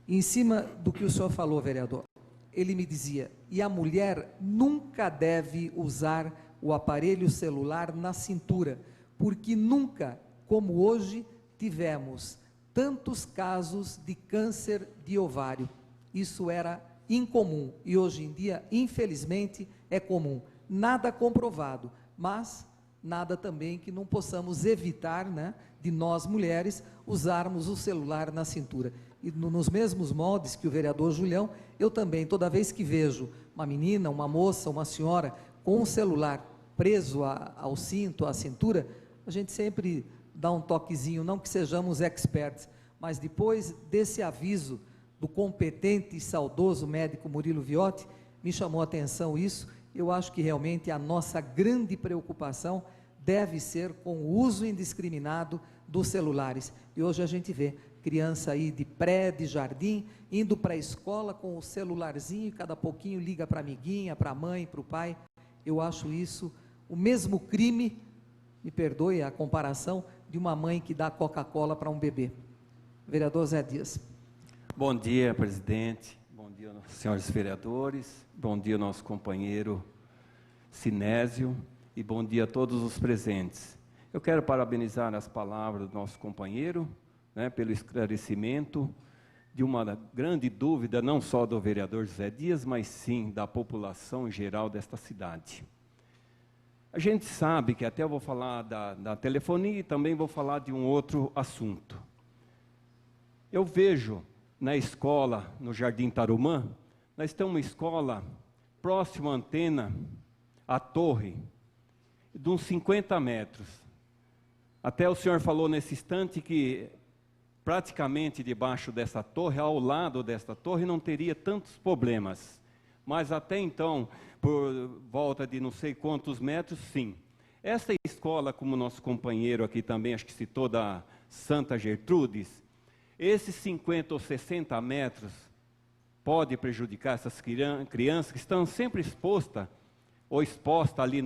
E em cima do que o senhor falou, vereador, ele me dizia: e a mulher nunca deve usar o aparelho celular na cintura, porque nunca, como hoje, tivemos tantos casos de câncer de ovário. Isso era incomum e hoje em dia, infelizmente, é comum. Nada comprovado, mas nada também que não possamos evitar, né, de nós mulheres usarmos o celular na cintura. E nos mesmos moldes que o vereador Julião, eu também, toda vez que vejo uma menina, uma moça, uma senhora com um celular preso ao cinto, à cintura, a gente sempre dá um toquezinho, não que sejamos experts, mas depois desse aviso do competente e saudoso médico Murilo Viotti, me chamou a atenção isso. Eu acho que realmente a nossa grande preocupação deve ser com o uso indiscriminado dos celulares. E hoje a gente vê criança aí de pré, de jardim, indo para a escola com o celularzinho, e cada pouquinho liga para a amiguinha, para a mãe, para o pai. Eu acho isso o mesmo crime, me perdoe a comparação, de uma mãe que dá Coca-Cola para um bebê. Vereador Zé Dias. Bom dia, presidente. Bom dia, senhores vereadores. Bom dia, nosso companheiro Sinésio. E bom dia a todos os presentes. Eu quero parabenizar as palavras do nosso companheiro, né, pelo esclarecimento de uma grande dúvida, não só do vereador Zé Dias, mas sim da população em geral desta cidade. A gente sabe que até eu vou falar da telefonia e também vou falar de um outro assunto. Eu vejo na escola, no Jardim Tarumã, nós temos uma escola próxima à antena, à torre, de uns 50 metros. Até o senhor falou nesse instante que praticamente debaixo dessa torre, ao lado desta torre, não teria tantos problemas. Mas até então, por volta de não sei quantos metros, sim. Essa escola, como o nosso companheiro aqui também, acho que citou, da Santa Gertrudes, esses 50 ou 60 metros pode prejudicar essas crianças que estão sempre expostas ali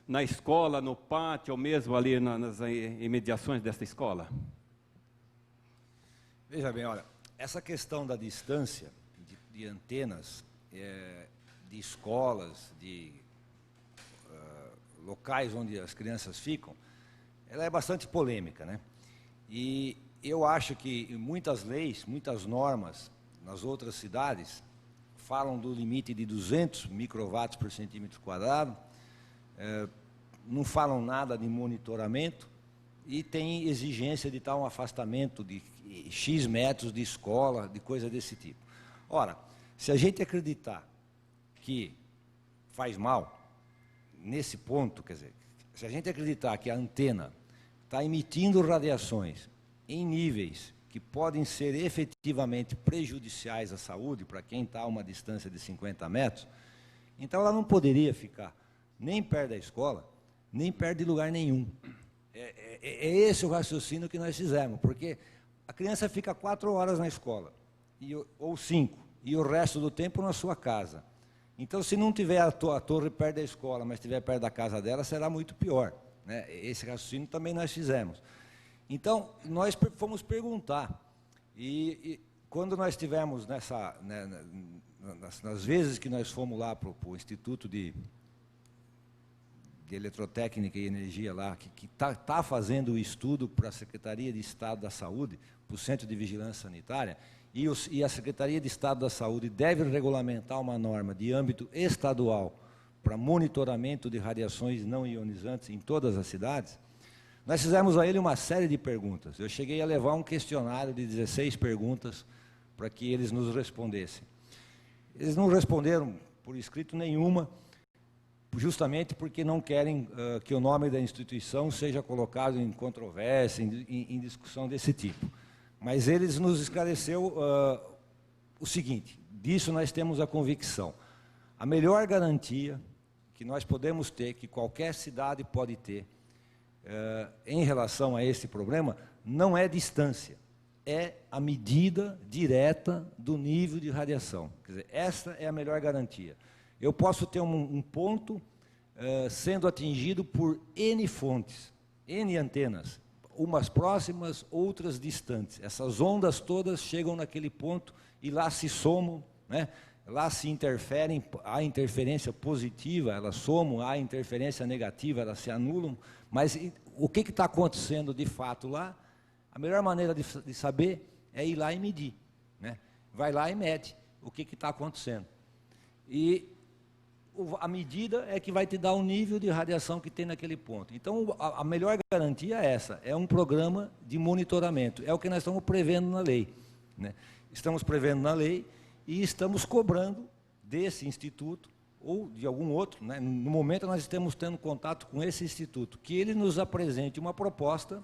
na escola, no pátio, ou mesmo ali nas imediações dessa escola? Veja bem, olha, essa questão da distância de antenas, de escolas, de locais onde as crianças ficam, ela é bastante polêmica, né? E eu acho que muitas leis, muitas normas nas outras cidades falam do limite de 200 microwatts por centímetro quadrado, não falam nada de monitoramento e tem exigência de tal um afastamento de X metros de escola, de coisa desse tipo. Ora, se a gente acreditar que faz mal, nesse ponto, quer dizer, se a gente acreditar que a antena está emitindo radiações em níveis que podem ser efetivamente prejudiciais à saúde para quem está a uma distância de 50 metros, então ela não poderia ficar nem perto da escola, nem perto de lugar nenhum. É esse o raciocínio que nós fizemos, porque a criança fica 4 horas na escola, ou 5, e o resto do tempo na sua casa. Então, se não tiver a torre perto da escola, mas estiver perto da casa dela, será muito pior, né? Esse raciocínio também nós fizemos. Então, nós fomos perguntar, e quando nós tivemos nas vezes que nós fomos lá para o Instituto de Eletrotécnica e Energia lá, que está fazendo o estudo para a Secretaria de Estado da Saúde, para o Centro de Vigilância Sanitária, e a Secretaria de Estado da Saúde deve regulamentar uma norma de âmbito estadual para monitoramento de radiações não ionizantes em todas as cidades. Nós fizemos a ele uma série de perguntas. Eu cheguei a levar um questionário de 16 perguntas para que eles nos respondessem. Eles não responderam por escrito nenhuma, justamente porque não querem que o nome da instituição seja colocado em controvérsia, em discussão desse tipo. Mas eles nos esclareceu o seguinte: disso nós temos a convicção. A melhor garantia que nós podemos ter, que qualquer cidade pode ter, em relação a esse problema, não é distância, é a medida direta do nível de radiação. Quer dizer, essa é a melhor garantia. Eu posso ter um ponto sendo atingido por N fontes, N antenas, umas próximas, outras distantes. Essas ondas todas chegam naquele ponto e lá se somam, né? Lá se interferem, há interferência positiva, elas somam, há interferência negativa, elas se anulam, mas o que está acontecendo de fato lá, a melhor maneira de saber é ir lá e medir, né? Vai lá e mede o que está acontecendo. E a medida é que vai te dar o nível de radiação que tem naquele ponto. Então, a melhor garantia é essa, é um programa de monitoramento, é o que nós estamos prevendo na lei, né? Estamos prevendo na lei e estamos cobrando desse instituto ou de algum outro, né? No momento nós estamos tendo contato com esse instituto, que ele nos apresente uma proposta,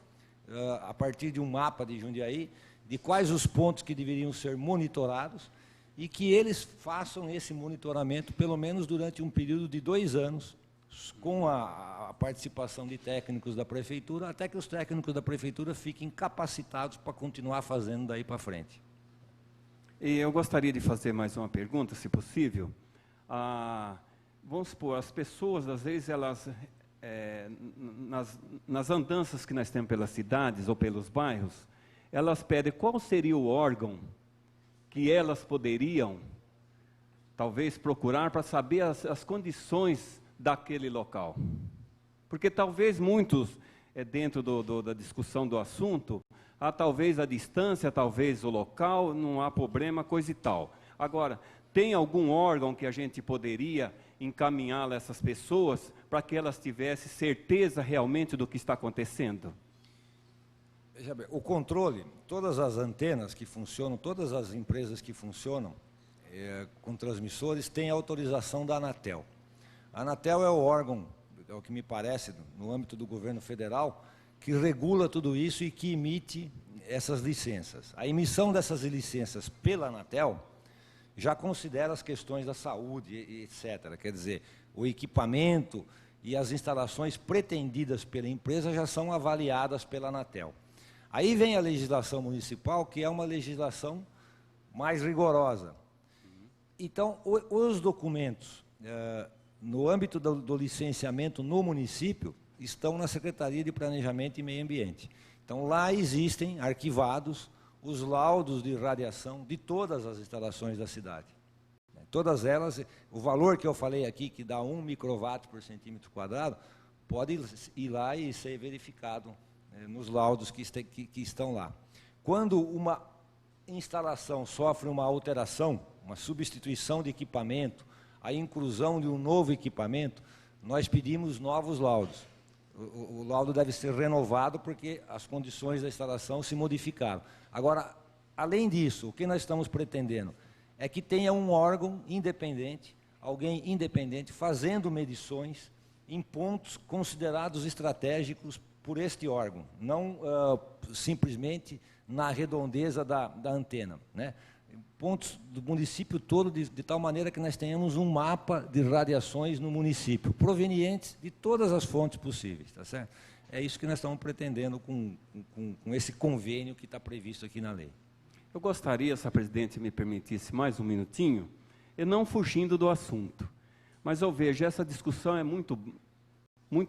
a partir de um mapa de Jundiaí, de quais os pontos que deveriam ser monitorados, e que eles façam esse monitoramento, pelo menos durante um período de 2 anos, com a participação de técnicos da Prefeitura, até que os técnicos da Prefeitura fiquem capacitados para continuar fazendo daí para frente. E eu gostaria de fazer mais uma pergunta, se possível. Vamos supor, as pessoas, às vezes, elas, nas andanças que nós temos pelas cidades ou pelos bairros, elas pedem qual seria o órgão que elas poderiam, talvez, procurar para saber as condições daquele local. Porque talvez muitos, dentro da discussão do assunto, talvez a distância, talvez o local, não há problema, coisa e tal. Agora, tem algum órgão que a gente poderia encaminhar essas pessoas para que elas tivessem certeza realmente do que está acontecendo? Veja bem, o controle, todas as antenas que funcionam, todas as empresas que funcionam com transmissores têm autorização da Anatel. A Anatel é o órgão, é o que me parece, no âmbito do governo federal, que regula tudo isso e que emite essas licenças. A emissão dessas licenças pela Anatel já considera as questões da saúde, etc. Quer dizer, o equipamento e as instalações pretendidas pela empresa já são avaliadas pela Anatel. Aí vem a legislação municipal, que é uma legislação mais rigorosa. Então, os documentos, no âmbito do licenciamento no município, estão na Secretaria de Planejamento e Meio Ambiente. Então, lá existem arquivados os laudos de radiação de todas as instalações da cidade. Todas elas, o valor que eu falei aqui, que dá 1 microwatt por centímetro quadrado, pode ir lá e ser verificado nos laudos que estão lá. Quando uma instalação sofre uma alteração, uma substituição de equipamento, a inclusão de um novo equipamento, nós pedimos novos laudos. O laudo deve ser renovado porque as condições da instalação se modificaram. Agora, além disso, o que nós estamos pretendendo é que tenha um órgão independente alguém independente fazendo medições em pontos considerados estratégicos por este órgão, não simplesmente na redondeza da antena, né? Pontos do município todo, de tal maneira que nós tenhamos um mapa de radiações no município, provenientes de todas as fontes possíveis, tá certo? É isso que nós estamos pretendendo com esse convênio que está previsto aqui na lei. Eu gostaria, se a presidente me permitisse mais um minutinho, e não fugindo do assunto, mas eu vejo, essa discussão é muito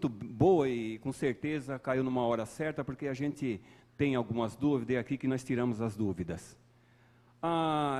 boa e com certeza caiu numa hora certa, porque a gente tem algumas dúvidas, e é aqui que nós tiramos as dúvidas.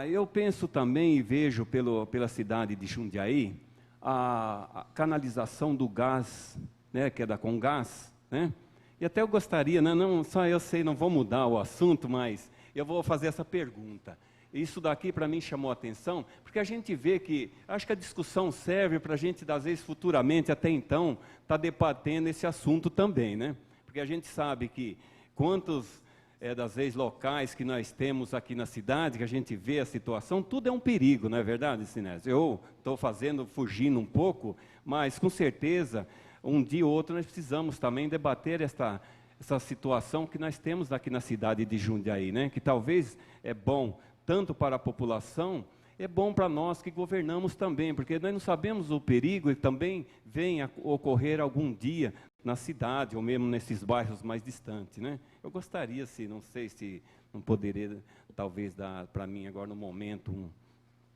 Eu penso também e vejo pela cidade de Jundiaí, a canalização do gás, né, que é da Comgás, né? E até eu gostaria, né, não, só eu sei, não vou mudar o assunto, mas eu vou fazer essa pergunta. Isso daqui para mim chamou a atenção, porque a gente vê que, acho que a discussão serve para a gente, às vezes, futuramente, até então, estar debatendo esse assunto também, né? Porque a gente sabe que quantos das vezes locais que nós temos aqui na cidade, que a gente vê a situação, tudo é um perigo, não é verdade, Sinésio? Eu estou fugindo um pouco, mas com certeza, um dia ou outro nós precisamos também debater essa situação que nós temos aqui na cidade de Jundiaí, né? Que talvez é bom tanto para a população, é bom para nós que governamos também, porque nós não sabemos o perigo e também vem a ocorrer algum dia na cidade, ou mesmo nesses bairros mais distantes, né? Eu gostaria, não sei se não poderia, talvez, dar para mim agora no momento, uma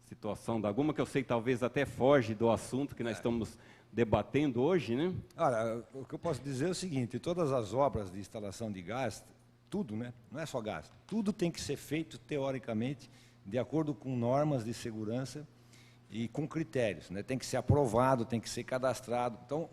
situação de alguma, que eu sei que talvez até foge do assunto que nós estamos debatendo hoje, né? Olha, o que eu posso dizer é o seguinte, todas as obras de instalação de gás, tudo, né? Não é só gás, tudo tem que ser feito, teoricamente, de acordo com normas de segurança e com critérios, né? Tem que ser aprovado, tem que ser cadastrado. Então,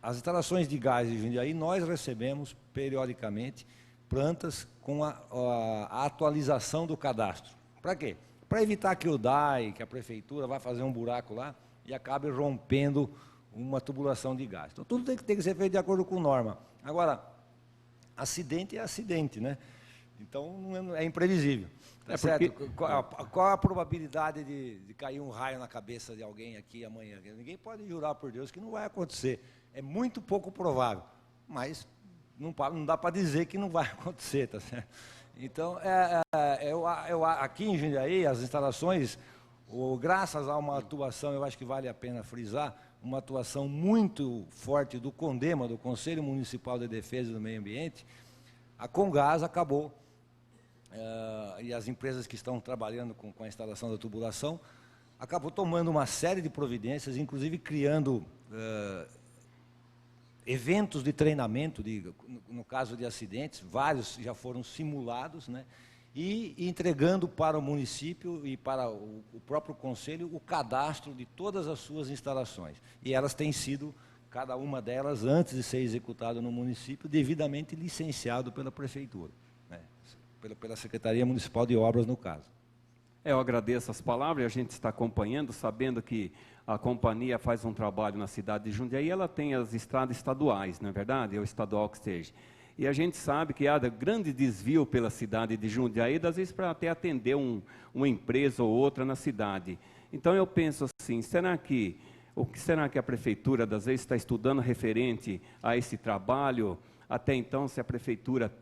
as instalações de gás de Jundiaí, nós recebemos, periodicamente, plantas com a atualização do cadastro. Para quê? Para evitar que o DAE, que a prefeitura vai fazer um buraco lá e acabe rompendo uma tubulação de gás. Então, tudo tem que ser feito de acordo com norma. Agora, acidente é acidente, né? Então, é imprevisível. Tá certo? Porque... Qual a probabilidade de cair um raio na cabeça de alguém aqui amanhã? Ninguém pode jurar por Deus que não vai acontecer. É muito pouco provável, mas não dá para dizer que não vai acontecer, tá certo? Então, aqui em Jundiaí, as instalações, graças a uma atuação, eu acho que vale a pena frisar, uma atuação muito forte do CONDEMA, do Conselho Municipal de Defesa do Meio Ambiente, a Comgás acabou, e as empresas que estão trabalhando com a instalação da tubulação, acabou tomando uma série de providências, inclusive criando eventos de treinamento, no caso de acidentes, vários já foram simulados, né? E entregando para o município e para o próprio conselho o cadastro de todas as suas instalações. E elas têm sido, cada uma delas, antes de ser executado no município, devidamente licenciado pela prefeitura, né? Pela Secretaria Municipal de Obras, no caso. Eu agradeço as palavras, a gente está acompanhando, sabendo que a companhia faz um trabalho na cidade de Jundiaí, ela tem as estradas estaduais, não é verdade? É o estadual que seja. E a gente sabe que há grande desvio pela cidade de Jundiaí, às vezes para até atender uma empresa ou outra na cidade. Então eu penso assim, o que será que a prefeitura, às vezes, está estudando referente a esse trabalho? Até então, se a prefeitura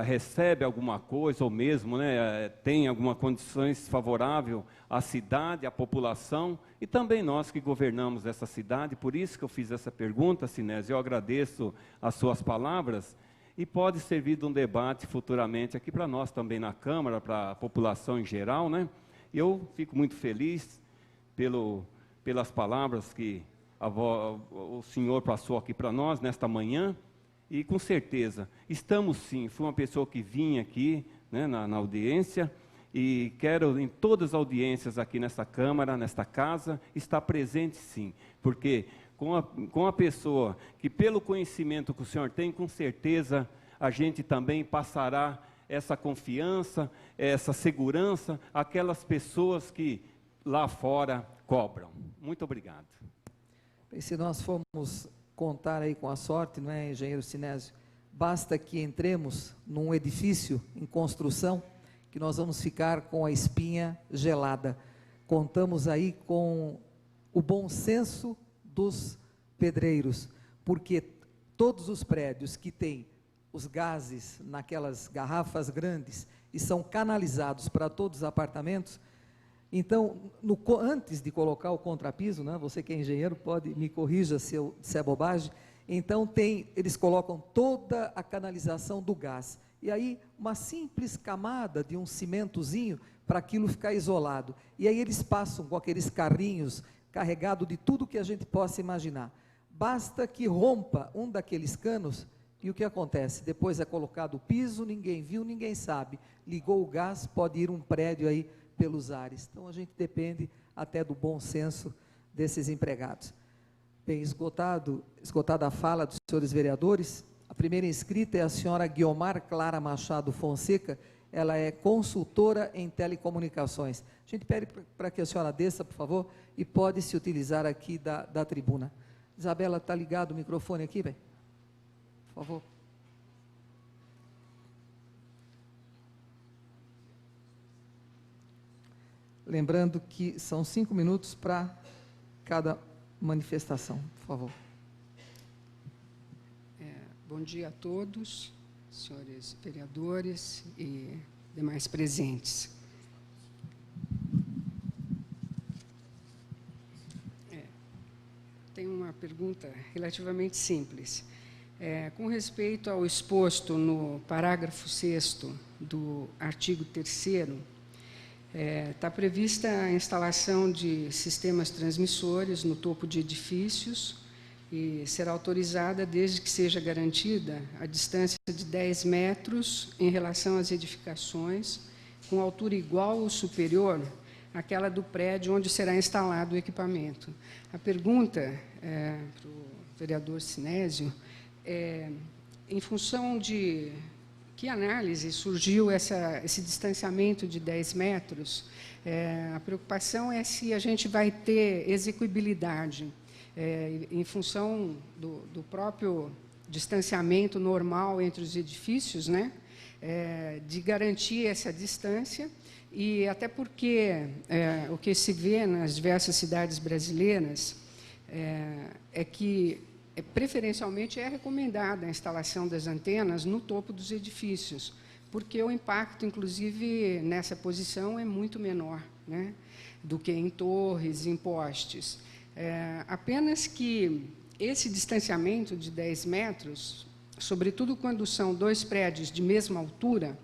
recebe alguma coisa, ou mesmo, né, tem alguma condições favorável à cidade, à população, e também nós que governamos essa cidade, por isso que eu fiz essa pergunta, Sinésio, eu agradeço as suas palavras, e pode servir de um debate futuramente aqui para nós também na Câmara, para a população em geral, né? Eu fico muito feliz pelas palavras que o senhor passou aqui para nós nesta manhã, e com certeza, estamos sim, fui uma pessoa que vinha aqui, né, na audiência, e quero em todas as audiências aqui nesta Câmara, nesta casa, estar presente sim, porque com a pessoa que pelo conhecimento que o senhor tem, com certeza a gente também passará essa confiança, essa segurança àquelas pessoas que lá fora cobram. Muito obrigado. E se nós formos contar aí com a sorte, não é, engenheiro Sinésio? Basta que entremos num edifício em construção, que nós vamos ficar com a espinha gelada. contamos aí com o bom senso dos pedreiros, porque todos os prédios que têm os gases naquelas garrafas grandes e são canalizados para todos os apartamentos, então, antes de colocar o contrapiso, né, você que é engenheiro pode me corrija se é bobagem, então eles colocam toda a canalização do gás, e aí uma simples camada de um cimentozinho para aquilo ficar isolado, e aí eles passam com aqueles carrinhos carregados de tudo que a gente possa imaginar. Basta que rompa um daqueles canos, e o que acontece? Depois é colocado o piso, ninguém viu, ninguém sabe, ligou o gás, pode ir um prédio aí pelos ares. Então a gente depende até do bom senso desses empregados. Bem, esgotada a fala dos senhores vereadores, a primeira inscrita é a senhora Guiomar Clara Machado Fonseca, ela é consultora em telecomunicações. A gente pede para que a senhora desça, por favor, e pode se utilizar aqui da tribuna. Isabela, está ligado o microfone aqui, bem? Por favor. Lembrando que são 5 minutos para cada manifestação, por favor. Bom dia a todos, senhores vereadores e demais presentes. Tenho uma pergunta relativamente simples. Com respeito ao exposto no parágrafo 6º do artigo 3º, está prevista a instalação de sistemas transmissores no topo de edifícios e será autorizada desde que seja garantida a distância de 10 metros em relação às edificações, com altura igual ou superior àquela do prédio onde será instalado o equipamento. A pergunta para o vereador Sinésio é, em função de que análise surgiu esse distanciamento de 10 metros? A preocupação é se a gente vai ter execuibilidade em função do próprio distanciamento normal entre os edifícios, né? De garantir essa distância, e até porque o que se vê nas diversas cidades brasileiras é que preferencialmente é recomendada a instalação das antenas no topo dos edifícios, porque o impacto, inclusive, nessa posição é muito menor, né, do que em torres, em postes. Apenas que esse distanciamento de 10 metros, sobretudo quando são 2 prédios de mesma altura,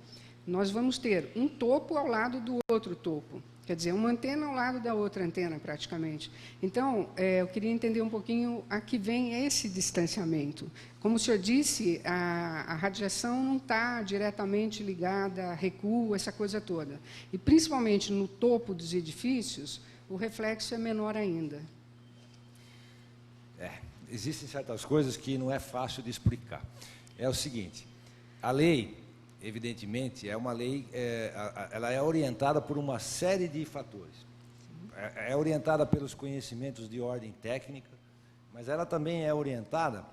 nós vamos ter um topo ao lado do outro topo. Quer dizer, uma antena ao lado da outra antena, praticamente. Então, eu queria entender um pouquinho a que vem esse distanciamento. Como o senhor disse, a radiação não está diretamente ligada a recuo, essa coisa toda. E, principalmente, no topo dos edifícios, o reflexo é menor ainda. Existem certas coisas que não é fácil de explicar. É o seguinte, a lei, evidentemente, é uma lei, ela é orientada por uma série de fatores. É orientada pelos conhecimentos de ordem técnica, mas ela também é orientada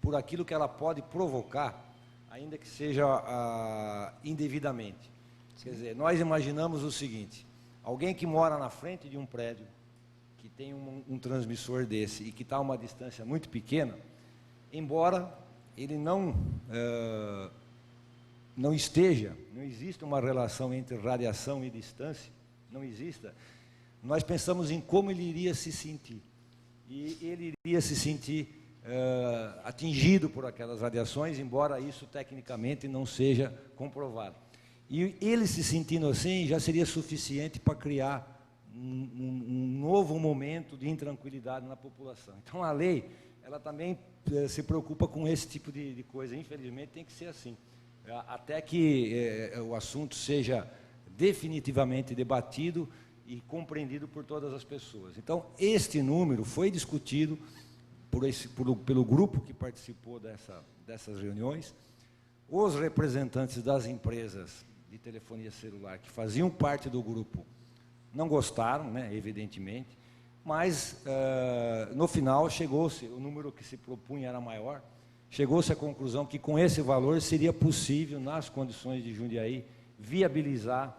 por aquilo que ela pode provocar, ainda que seja indevidamente. Quer dizer, nós imaginamos o seguinte, alguém que mora na frente de um prédio, que tem um transmissor desse e que está a uma distância muito pequena, embora ele não existe uma relação entre radiação e distância, não exista, nós pensamos em como ele iria se sentir. E ele iria se sentir atingido por aquelas radiações, embora isso tecnicamente não seja comprovado. E ele se sentindo assim já seria suficiente para criar um novo momento de intranquilidade na população. Então a lei, ela também se preocupa com esse tipo de coisa, infelizmente tem que ser assim. Até que o assunto seja definitivamente debatido e compreendido por todas as pessoas. Então, este número foi discutido pelo grupo que participou dessas reuniões, os representantes das empresas de telefonia celular que faziam parte do grupo não gostaram, né, evidentemente, mas, no final, chegou-se, o número que se propunha era maior, chegou-se à conclusão que com esse valor seria possível, nas condições de Jundiaí, viabilizar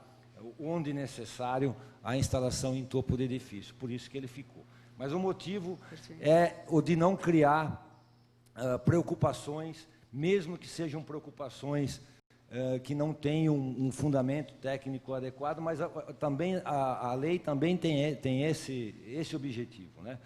onde necessário, a instalação em topo do edifício, por isso que ele ficou. Mas o motivo é o de não criar preocupações, mesmo que sejam preocupações que não tenham um fundamento técnico adequado, mas também a lei também tem esse objetivo, né?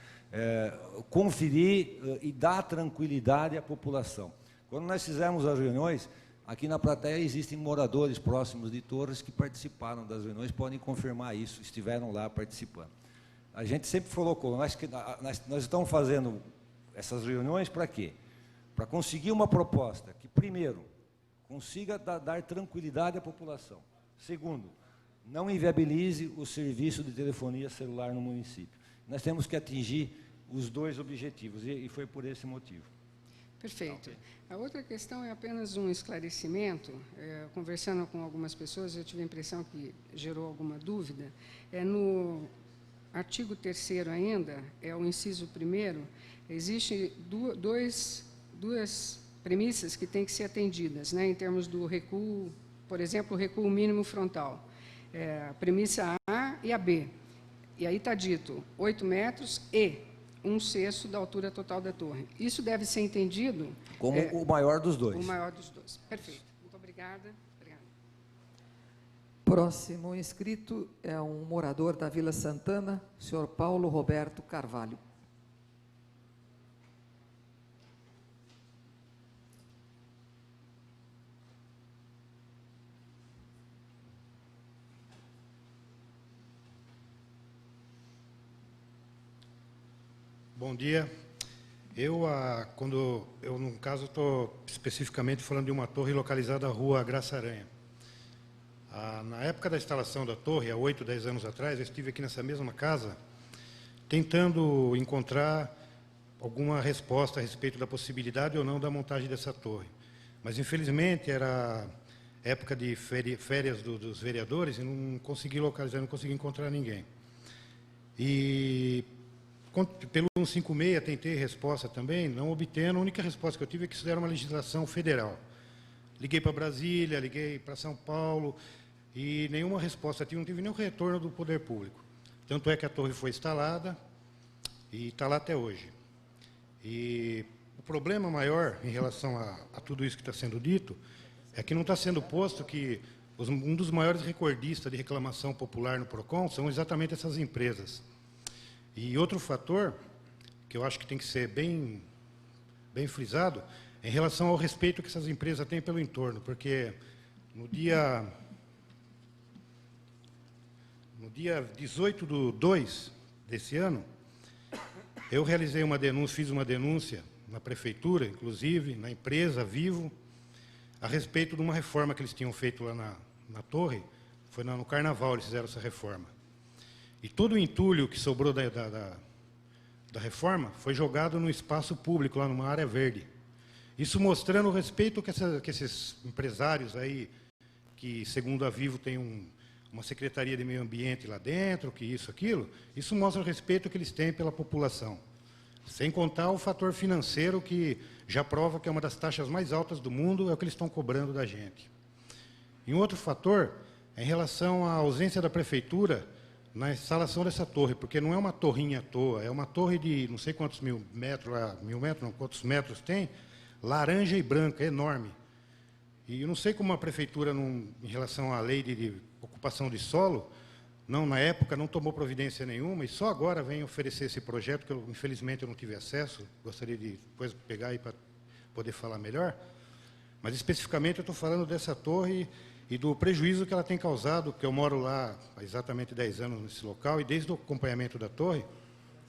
Conferir e dar tranquilidade à população. Quando nós fizemos as reuniões, aqui na plateia existem moradores próximos de Torres que participaram das reuniões, podem confirmar isso, estiveram lá participando. A gente sempre colocou, nós estamos fazendo essas reuniões para quê? Para conseguir uma proposta que, primeiro, consiga dar tranquilidade à população. Segundo, não inviabilize o serviço de telefonia celular no município. Nós temos que atingir os dois objetivos, e foi por esse motivo. Perfeito. A outra questão é apenas um esclarecimento. Conversando com algumas pessoas, eu tive a impressão que gerou alguma dúvida. No artigo 3º ainda, o inciso 1º, existem duas premissas que têm que ser atendidas, né, em termos do recuo, por exemplo, o recuo mínimo frontal. A premissa A e a B. E aí está dito 8 metros e 1/6 da altura total da torre. Isso deve ser entendido como o maior dos dois. O maior dos dois. Perfeito. Muito obrigada. Próximo inscrito é um morador da Vila Santana, senhor Paulo Roberto Carvalho. Bom dia. No caso, estou especificamente falando de uma torre localizada na rua Graça Aranha. Na época da instalação da torre, há 8, 10 anos atrás, eu estive aqui nessa mesma casa, tentando encontrar alguma resposta a respeito da possibilidade ou não da montagem dessa torre. Mas, infelizmente, era época de férias dos vereadores e não consegui localizar, não consegui encontrar ninguém. E pelo 156, tentei resposta também, não obtendo. A única resposta que eu tive é que isso era uma legislação federal. Liguei para Brasília, liguei para São Paulo, e nenhuma resposta, não tive nenhum retorno do poder público. Tanto é que a torre foi instalada e está lá até hoje. E o problema maior em relação a tudo isso que está sendo dito é que não está sendo posto que um dos maiores recordistas de reclamação popular no PROCON são exatamente essas empresas. E outro fator, que eu acho que tem que ser bem frisado, é em relação ao respeito que essas empresas têm pelo entorno, porque no dia 18/2 desse ano, eu realizei uma denúncia, fiz uma denúncia na prefeitura, inclusive, na empresa Vivo, a respeito de uma reforma que eles tinham feito lá na torre. Foi no Carnaval, eles fizeram essa reforma. E todo o entulho que sobrou da reforma foi jogado no espaço público, lá numa área verde. Isso mostrando o respeito que esses empresários aí, que, segundo a Vivo, tem uma Secretaria de Meio Ambiente lá dentro, que isso, aquilo, isso mostra o respeito que eles têm pela população. Sem contar o fator financeiro, que já prova que é uma das taxas mais altas do mundo, é o que eles estão cobrando da gente. E um outro fator é em relação à ausência da prefeitura na instalação dessa torre, porque não é uma torrinha à toa, é uma torre de não sei quantos mil metros, quantos metros tem, laranja e branca, enorme. E eu não sei como a prefeitura, em relação à lei de ocupação de solo, na época não tomou providência nenhuma, e só agora vem oferecer esse projeto, que infelizmente eu não tive acesso, gostaria de depois pegar aí para poder falar melhor. Mas especificamente eu estou falando dessa torre e do prejuízo que ela tem causado, porque eu moro lá há exatamente 10 anos nesse local, e desde o acompanhamento da torre,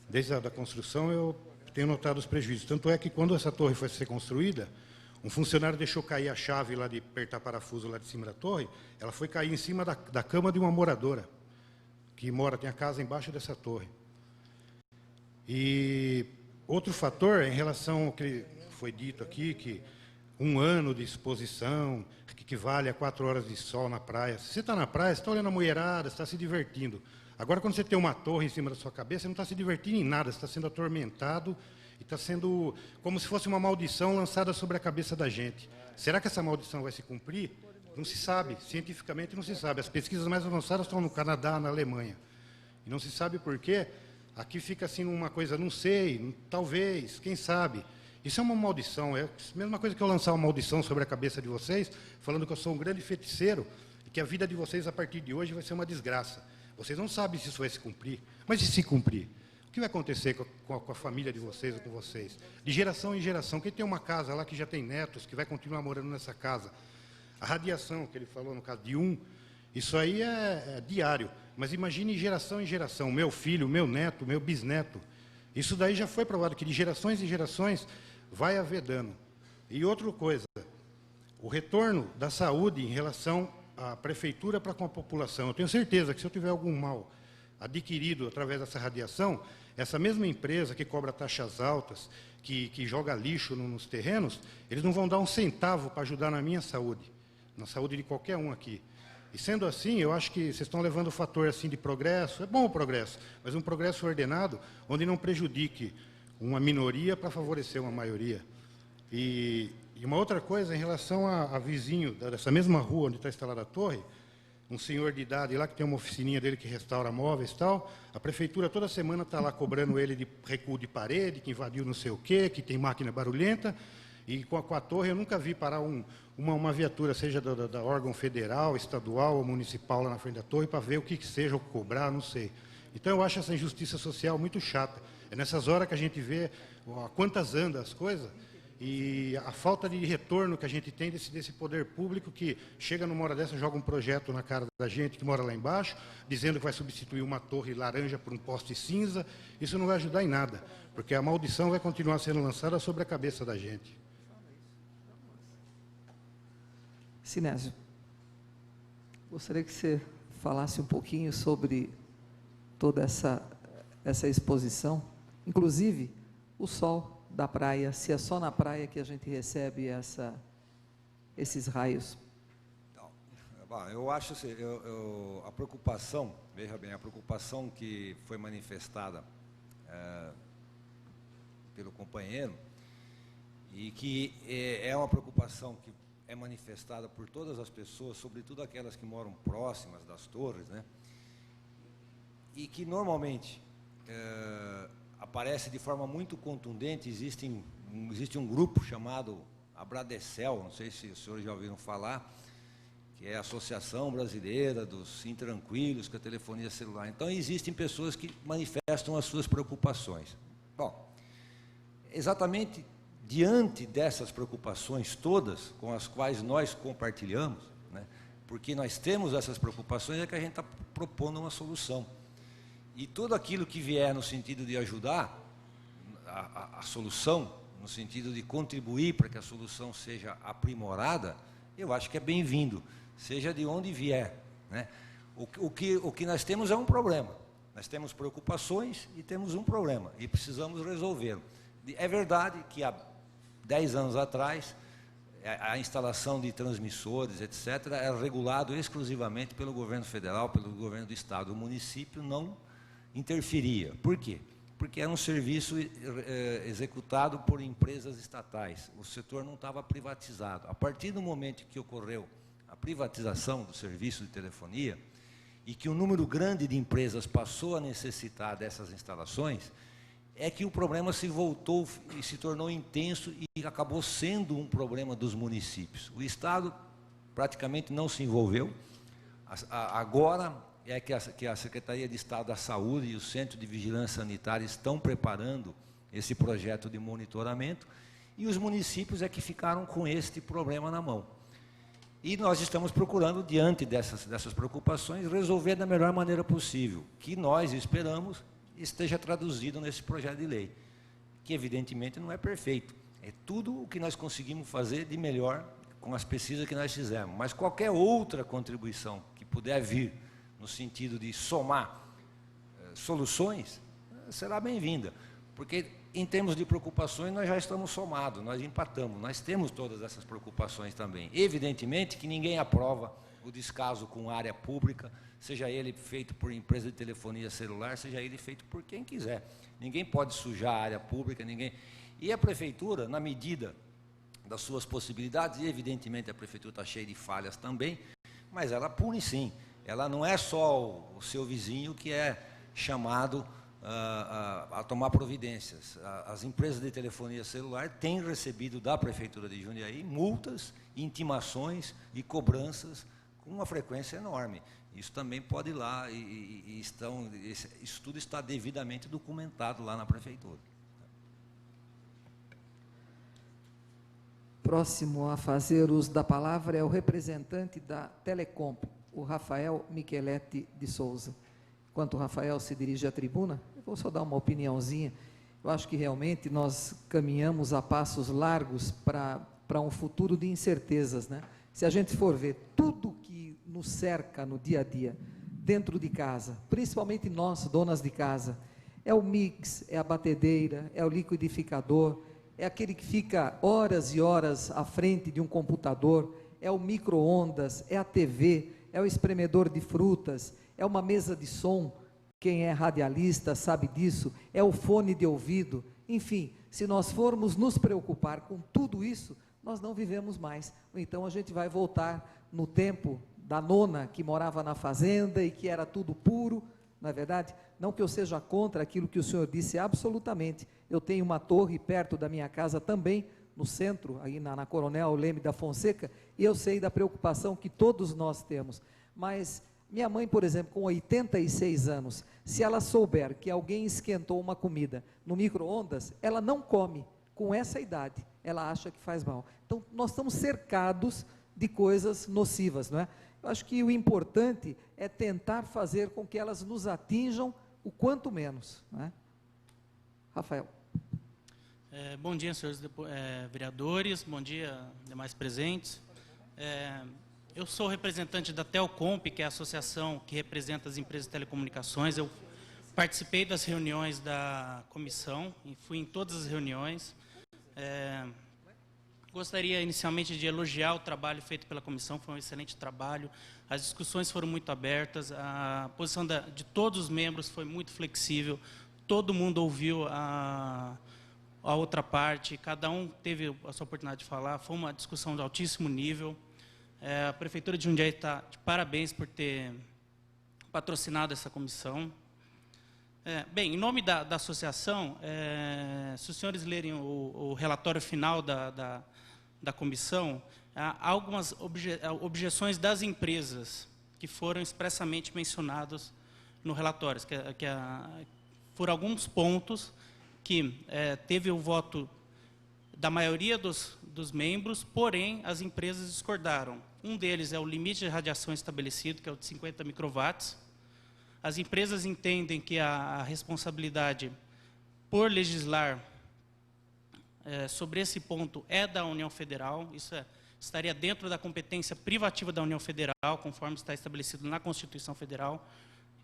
desde a construção, eu tenho notado os prejuízos. Tanto é que, quando essa torre foi ser construída, um funcionário deixou cair a chave lá de apertar parafuso lá de cima da torre, ela foi cair em cima da cama de uma moradora, que tem a casa embaixo dessa torre. E outro fator, em relação ao que foi dito aqui, que 1 ano de exposição, que equivale a 4 horas de sol na praia. Se você está na praia, você está olhando a mulherada, você está se divertindo. Agora, quando você tem uma torre em cima da sua cabeça, você não está se divertindo em nada, você está sendo atormentado e está sendo como se fosse uma maldição lançada sobre a cabeça da gente. Será que essa maldição vai se cumprir? Não se sabe, cientificamente não se sabe. As pesquisas mais avançadas estão no Canadá, na Alemanha. E não se sabe por quê. Aqui fica assim uma coisa, não sei, talvez, quem sabe. Isso é uma maldição. É a mesma coisa que eu lançar uma maldição sobre a cabeça de vocês, falando que eu sou um grande feiticeiro e que a vida de vocês, a partir de hoje, vai ser uma desgraça. Vocês não sabem se isso vai se cumprir. Mas e se cumprir? O que vai acontecer com a família de vocês ou com vocês? De geração em geração. Quem tem uma casa lá que já tem netos, que vai continuar morando nessa casa? A radiação, que ele falou no caso de isso aí é diário. Mas imagine geração em geração. Meu filho, meu neto, meu bisneto. Isso daí já foi provado, que de gerações em gerações vai haver dano. E outra coisa, o retorno da saúde em relação à prefeitura para com a população. Eu tenho certeza que se eu tiver algum mal adquirido através dessa radiação, essa mesma empresa que cobra taxas altas, que joga lixo nos terrenos, eles não vão dar um centavo para ajudar na minha saúde, na saúde de qualquer um aqui. E sendo assim, eu acho que vocês estão levando o fator assim de progresso, é bom o progresso, mas um progresso ordenado, onde não prejudique uma minoria para favorecer uma maioria. E uma outra coisa, em relação a vizinho dessa mesma rua onde está instalada a torre, um senhor de idade lá que tem uma oficininha dele que restaura móveis e tal, a prefeitura toda semana está lá cobrando ele de recuo de parede, que invadiu não sei o quê, que tem máquina barulhenta, e com a torre eu nunca vi parar uma viatura, seja da órgão federal, estadual ou municipal lá na frente da torre, para ver o que seja, ou cobrar, não sei. Então eu acho essa injustiça social muito chata. É nessas horas que a gente vê quantas andam as coisas, e a falta de retorno que a gente tem desse poder público que chega numa hora dessa, joga um projeto na cara da gente que mora lá embaixo, dizendo que vai substituir uma torre laranja por um poste cinza. Isso não vai ajudar em nada, porque a maldição vai continuar sendo lançada sobre a cabeça da gente. Sinésio, gostaria que você falasse um pouquinho sobre toda essa exposição, inclusive o sol da praia, se é só na praia que a gente recebe esses raios. Então, eu acho assim, a preocupação, veja bem, a preocupação que foi manifestada pelo companheiro, e que é uma preocupação que é manifestada por todas as pessoas, sobretudo aquelas que moram próximas das torres, né? E que normalmente aparece de forma muito contundente. Existe um grupo chamado Abradecel, não sei se os senhores já ouviram falar, que é a Associação Brasileira dos Intranquilos com a Telefonia Celular. Então, existem pessoas que manifestam as suas preocupações. Bom, exatamente diante dessas preocupações todas, com as quais nós compartilhamos, né, porque nós temos essas preocupações, é que a gente está propondo uma solução. E tudo aquilo que vier no sentido de ajudar a solução, no sentido de contribuir para que a solução seja aprimorada, eu acho que é bem-vindo, seja de onde vier, né? O que nós temos é um problema. Nós temos preocupações e temos um problema, e precisamos resolvê-lo. É verdade que há 10 anos atrás, a instalação de transmissores, etc., era regulado exclusivamente pelo governo federal, pelo governo do estado. O município não interferia. Por quê? Porque era um serviço executado por empresas estatais. O setor não estava privatizado. A partir do momento que ocorreu a privatização do serviço de telefonia e que um número grande de empresas passou a necessitar dessas instalações, é que o problema se voltou e se tornou intenso e acabou sendo um problema dos municípios. O Estado praticamente não se envolveu. Agora é que a Secretaria de Estado da Saúde e o Centro de Vigilância Sanitária estão preparando esse projeto de monitoramento, e os municípios é que ficaram com este problema na mão. E nós estamos procurando, diante dessas preocupações, resolver da melhor maneira possível, que nós esperamos esteja traduzido nesse projeto de lei, que evidentemente não é perfeito. É tudo o que nós conseguimos fazer de melhor com as pesquisas que nós fizemos. Mas qualquer outra contribuição que puder vir no sentido de somar soluções, será bem-vinda. Porque, em termos de preocupações, nós já estamos somados, nós empatamos, nós temos todas essas preocupações também. Evidentemente que ninguém aprova o descaso com área pública, seja ele feito por empresa de telefonia celular, seja ele feito por quem quiser. Ninguém pode sujar a área pública, ninguém. E a prefeitura, na medida das suas possibilidades, e evidentemente a prefeitura está cheia de falhas também, mas ela pune sim. Ela não é só o seu vizinho que é chamado a tomar providências. As empresas de telefonia celular têm recebido da Prefeitura de Jundiaí multas, intimações e cobranças com uma frequência enorme. Isso também pode ir lá isso tudo está devidamente documentado lá na Prefeitura. Próximo a fazer uso da palavra é o representante da Telecom, o Rafael Micheletti de Souza. Enquanto o Rafael se dirige à tribuna, eu vou só dar uma opiniãozinha. Eu acho que realmente nós caminhamos a passos largos para um futuro de incertezas, né? Se a gente for ver tudo que nos cerca no dia a dia, dentro de casa, principalmente nós, donas de casa, é o mix, é a batedeira, é o liquidificador, é aquele que fica horas e horas à frente de um computador, é o micro-ondas, é a TV, é o espremedor de frutas, é uma mesa de som, quem é radialista sabe disso, é o fone de ouvido, enfim, se nós formos nos preocupar com tudo isso, nós não vivemos mais. Então a gente vai voltar no tempo da nona que morava na fazenda e que era tudo puro, não é verdade? Não que eu seja contra aquilo que o senhor disse, absolutamente. Eu tenho uma torre perto da minha casa também, no centro, aí na Coronel Leme da Fonseca, e eu sei da preocupação que todos nós temos. Mas minha mãe, por exemplo, com 86 anos, se ela souber que alguém esquentou uma comida no micro-ondas, ela não come. Com essa idade, ela acha que faz mal. Então, nós estamos cercados de coisas nocivas, não é? Eu acho que o importante é tentar fazer com que elas nos atinjam o quanto menos, não é? Rafael. Bom dia, senhores vereadores, bom dia, demais presentes. Eu sou representante da Telcomp, que é a associação que representa as empresas de telecomunicações. Eu participei das reuniões da comissão e fui em todas as reuniões. Gostaria inicialmente de elogiar o trabalho feito pela comissão, foi um excelente trabalho. As discussões foram muito abertas, a posição de todos os membros foi muito flexível, todo mundo ouviu a outra parte, cada um teve a sua oportunidade de falar, foi uma discussão de altíssimo nível. A Prefeitura de Jundiaí está de parabéns por ter patrocinado essa comissão. Bem, em nome da associação, se os senhores lerem o relatório final da comissão, há algumas objeções das empresas que foram expressamente mencionadas no relatório, que foram alguns pontos que teve o voto da maioria dos membros, porém as empresas discordaram. Um deles é o limite de radiação estabelecido, que é o de 50 microwatts. As empresas entendem que a responsabilidade por legislar sobre esse ponto é da União Federal, isso estaria dentro da competência privativa da União Federal, conforme está estabelecido na Constituição Federal.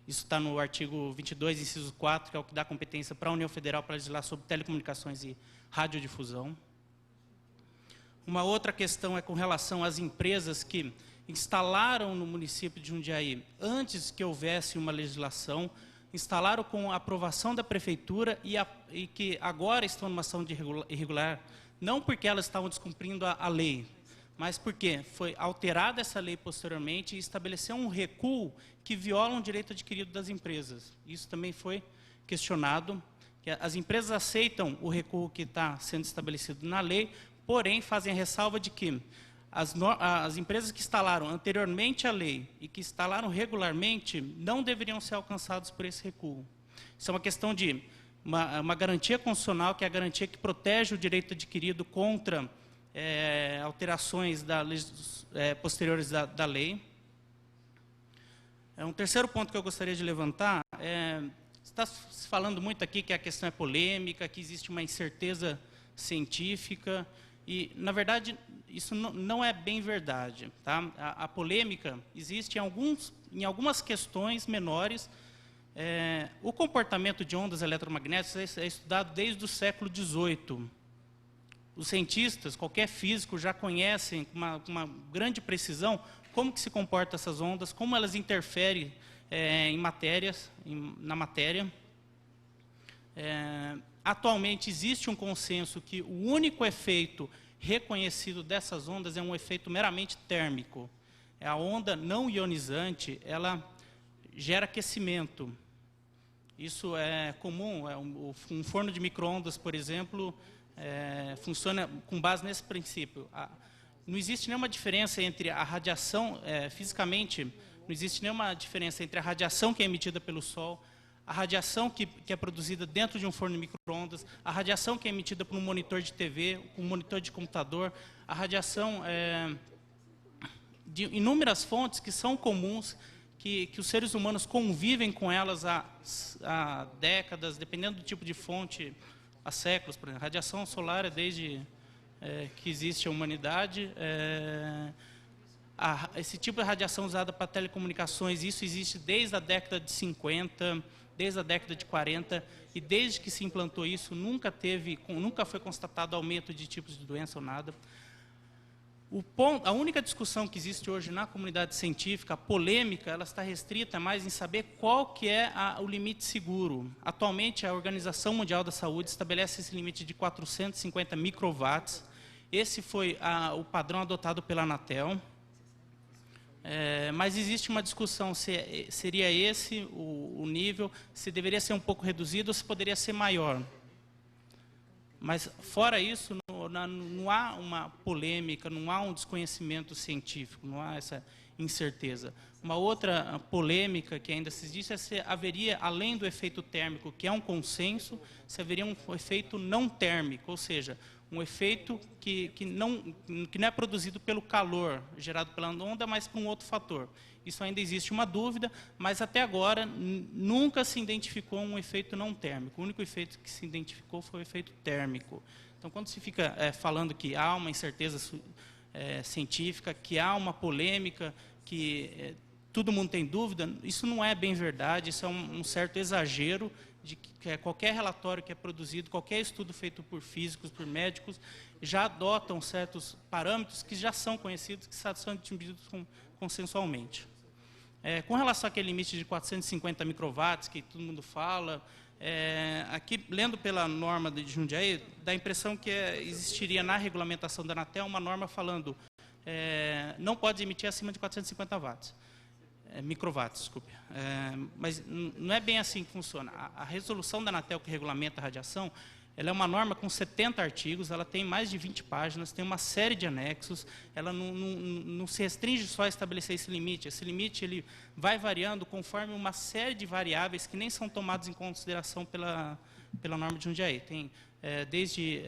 Isso está no artigo 22, inciso 4, que é o que dá competência para a União Federal para legislar sobre telecomunicações e radiodifusão. Uma outra questão é com relação às empresas que instalaram no município de Jundiaí, antes que houvesse uma legislação, instalaram com a aprovação da prefeitura e que agora estão numa ação de irregular, não porque elas estavam descumprindo a lei, mas porque foi alterada essa lei posteriormente e estabeleceu um recuo que viola um direito adquirido das empresas. Isso também foi questionado, que as empresas aceitam o recuo que está sendo estabelecido na lei, porém fazem a ressalva de que as empresas que instalaram anteriormente à lei e que instalaram regularmente não deveriam ser alcançadas por esse recuo. Isso é uma questão de uma garantia constitucional, que é a garantia que protege o direito adquirido contra alterações posteriores da lei. Um terceiro ponto que eu gostaria de levantar está se falando muito aqui que a questão é polêmica, que existe uma incerteza científica, e, na verdade, isso não é bem verdade. Tá? A polêmica existe em algumas questões menores. O comportamento de ondas eletromagnéticas é estudado desde o século XVIII. Os cientistas, qualquer físico, já conhecem com uma grande precisão como que se comportam essas ondas, como elas interferem na matéria. Atualmente existe um consenso que o único efeito reconhecido dessas ondas é um efeito meramente térmico. A onda não ionizante, ela gera aquecimento. Isso é comum, um forno de micro-ondas, por exemplo, funciona com base nesse princípio. Não existe nenhuma diferença entre a radiação, fisicamente, não existe nenhuma diferença entre a radiação que é emitida pelo Sol, a radiação que é produzida dentro de um forno de micro-ondas, a radiação que é emitida por um monitor de TV, um monitor de computador, a radiação de inúmeras fontes que são comuns, que os seres humanos convivem com elas há décadas, dependendo do tipo de fonte, há séculos. Por exemplo, a radiação solar é desde que existe a humanidade. Esse tipo de radiação usada para telecomunicações, isso existe desde a década de 50, desde a década de 40, e desde que se implantou isso, nunca foi constatado aumento de tipos de doença ou nada. A única discussão que existe hoje na comunidade científica, a polêmica, ela está restrita mais em saber qual que é o limite seguro. Atualmente, a Organização Mundial da Saúde estabelece esse limite de 450 microwatts. Esse foi o padrão adotado pela Anatel. Mas existe uma discussão se seria esse o nível, se deveria ser um pouco reduzido ou se poderia ser maior. Mas, fora isso, não há uma polêmica, não há um desconhecimento científico, não há essa incerteza. Uma outra polêmica que ainda se existe é se haveria, além do efeito térmico, que é um consenso, se haveria um efeito não térmico, ou seja, um efeito que não é produzido pelo calor gerado pela onda, mas por um outro fator. Isso ainda existe uma dúvida, mas até agora nunca se identificou um efeito não térmico. O único efeito que se identificou foi o efeito térmico. Então, quando se fica falando que há uma incerteza científica, que há uma polêmica, que todo mundo tem dúvida, isso não é bem verdade, isso é um certo exagero de que qualquer relatório que é produzido, qualquer estudo feito por físicos, por médicos, já adotam certos parâmetros que já são conhecidos, que são atingidos consensualmente. Com relação àquele limite de 450 microwatts, que todo mundo fala, aqui, lendo pela norma de Jundiaí, dá a impressão que existiria na regulamentação da Anatel uma norma falando não pode emitir acima de 450 watts. Microwatts, desculpe. Mas não é bem assim que funciona. A resolução da Anatel que regulamenta a radiação, ela é uma norma com 70 artigos, ela tem mais de 20 páginas, tem uma série de anexos, ela não se restringe só a estabelecer esse limite. Esse limite ele vai variando conforme uma série de variáveis que nem são tomadas em consideração pela norma de Jundiaí. Tem desde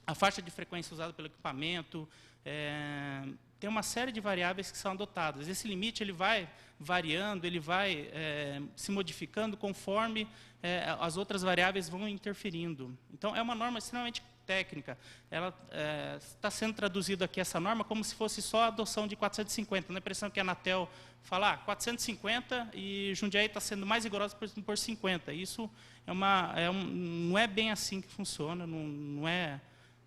a faixa de frequência usada pelo equipamento, tem uma série de variáveis que são adotadas. Esse limite ele vai variando, ele vai se modificando conforme as outras variáveis vão interferindo. Então, é uma norma extremamente técnica. Ela está sendo traduzida aqui, essa norma, como se fosse só a adoção de 450. Não é a impressão que a Anatel fala 450 e Jundiaí está sendo mais rigorosa por 50. Isso não é bem assim que funciona, não é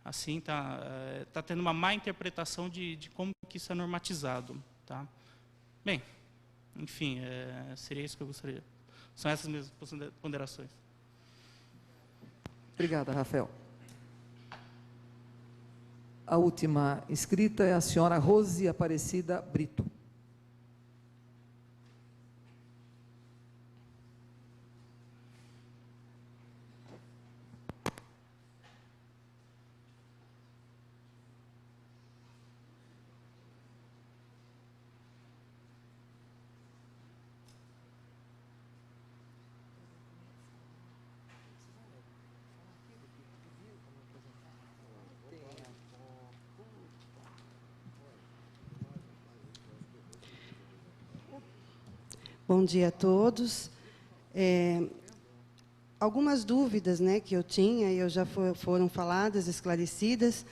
assim, está tendo uma má interpretação de como que isso é normatizado. Tá? Bem, enfim, seria isso que eu gostaria. São essas minhas ponderações. Obrigada, Rafael. A última inscrita é a senhora Rose Aparecida Brito. Bom dia a todos. Algumas dúvidas, né, que eu tinha, e já foram faladas, esclarecidas,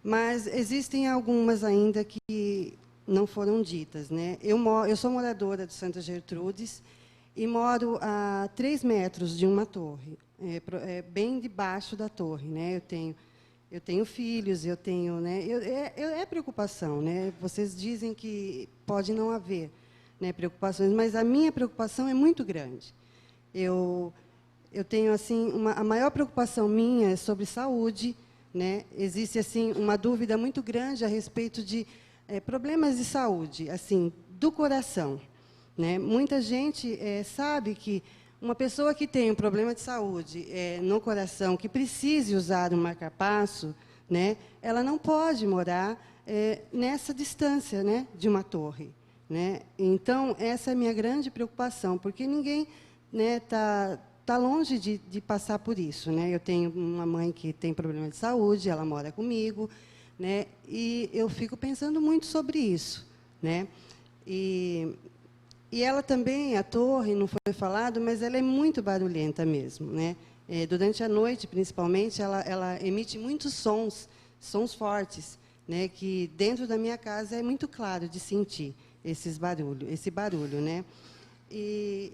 mas existem algumas ainda que não foram ditas. Né? Eu sou moradora de Santa Gertrudes e moro a 3 metros de uma torre, bem debaixo da torre. Né? Eu tenho filhos, eu tenho... Né, é preocupação. Né? Vocês dizem que pode não haver, né, preocupações, mas a minha preocupação é muito grande. eu tenho assim a maior preocupação minha é sobre saúde, né? Existe assim uma dúvida muito grande a respeito de problemas de saúde, assim, do coração, né? Muita gente sabe que uma pessoa que tem um problema de saúde no coração, que precise usar um marca-passo, né? Ela não pode morar nessa distância, né, de uma torre, né? Então, essa é a minha grande preocupação, porque ninguém tá longe de passar por isso, né? Eu tenho uma mãe que tem problema de saúde, ela mora comigo, né? E eu fico pensando muito sobre isso, né? E ela também, a torre, não foi falado, mas ela é muito barulhenta mesmo, né? Durante a noite, principalmente, ela emite muitos sons fortes, né? Que dentro da minha casa é muito claro de sentir esse barulho, né? E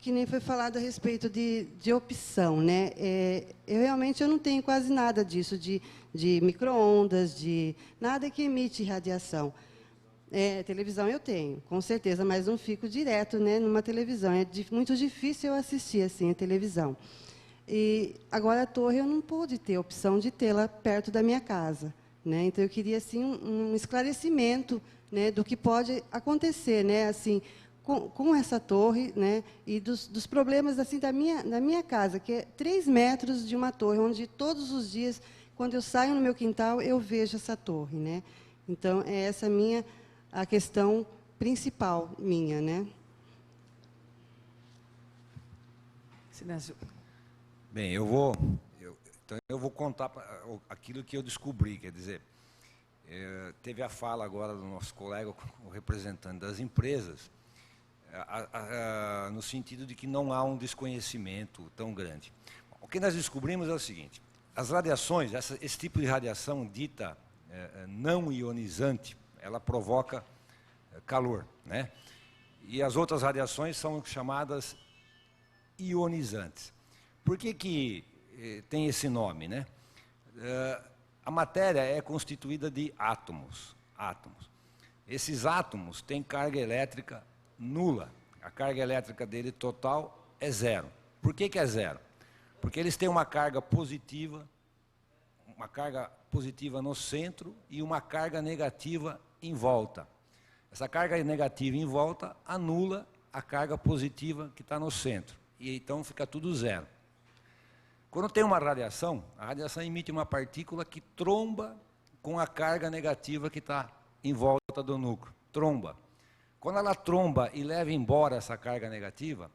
que nem foi falado a respeito de opção, né? Eu realmente não tenho quase nada disso, de micro-ondas, de nada que emite radiação. Televisão eu tenho, com certeza, mas não fico direto, né, numa televisão. É muito difícil eu assistir assim a televisão. E agora a torre eu não pude ter a opção de tê-la perto da minha casa, né? Então eu queria assim um esclarecimento, né, do que pode acontecer, né, assim, com essa torre, né, e dos problemas assim da minha casa, que é 3 metros de uma torre, onde todos os dias, quando eu saio no meu quintal, eu vejo essa torre, né? Então é essa a questão principal minha, né? Sinésio. Bem, eu vou contar aquilo que eu descobri, quer dizer, teve a fala agora do nosso colega, o representante das empresas, no sentido de que não há um desconhecimento tão grande. O que nós descobrimos é o seguinte: as radiações, esse tipo de radiação dita não ionizante, ela provoca calor, né? E as outras radiações são chamadas ionizantes. Por que tem esse nome, né? A matéria é constituída de átomos. Esses átomos têm carga elétrica nula. A carga elétrica dele total é zero. Por que é zero? Porque eles têm uma carga positiva no centro e uma carga negativa em volta. Essa carga negativa em volta anula a carga positiva que está no centro. E então fica tudo zero. Quando tem uma radiação, a radiação emite uma partícula que tromba com a carga negativa que está em volta do núcleo. Tromba. Quando ela tromba e leva embora essa carga negativa,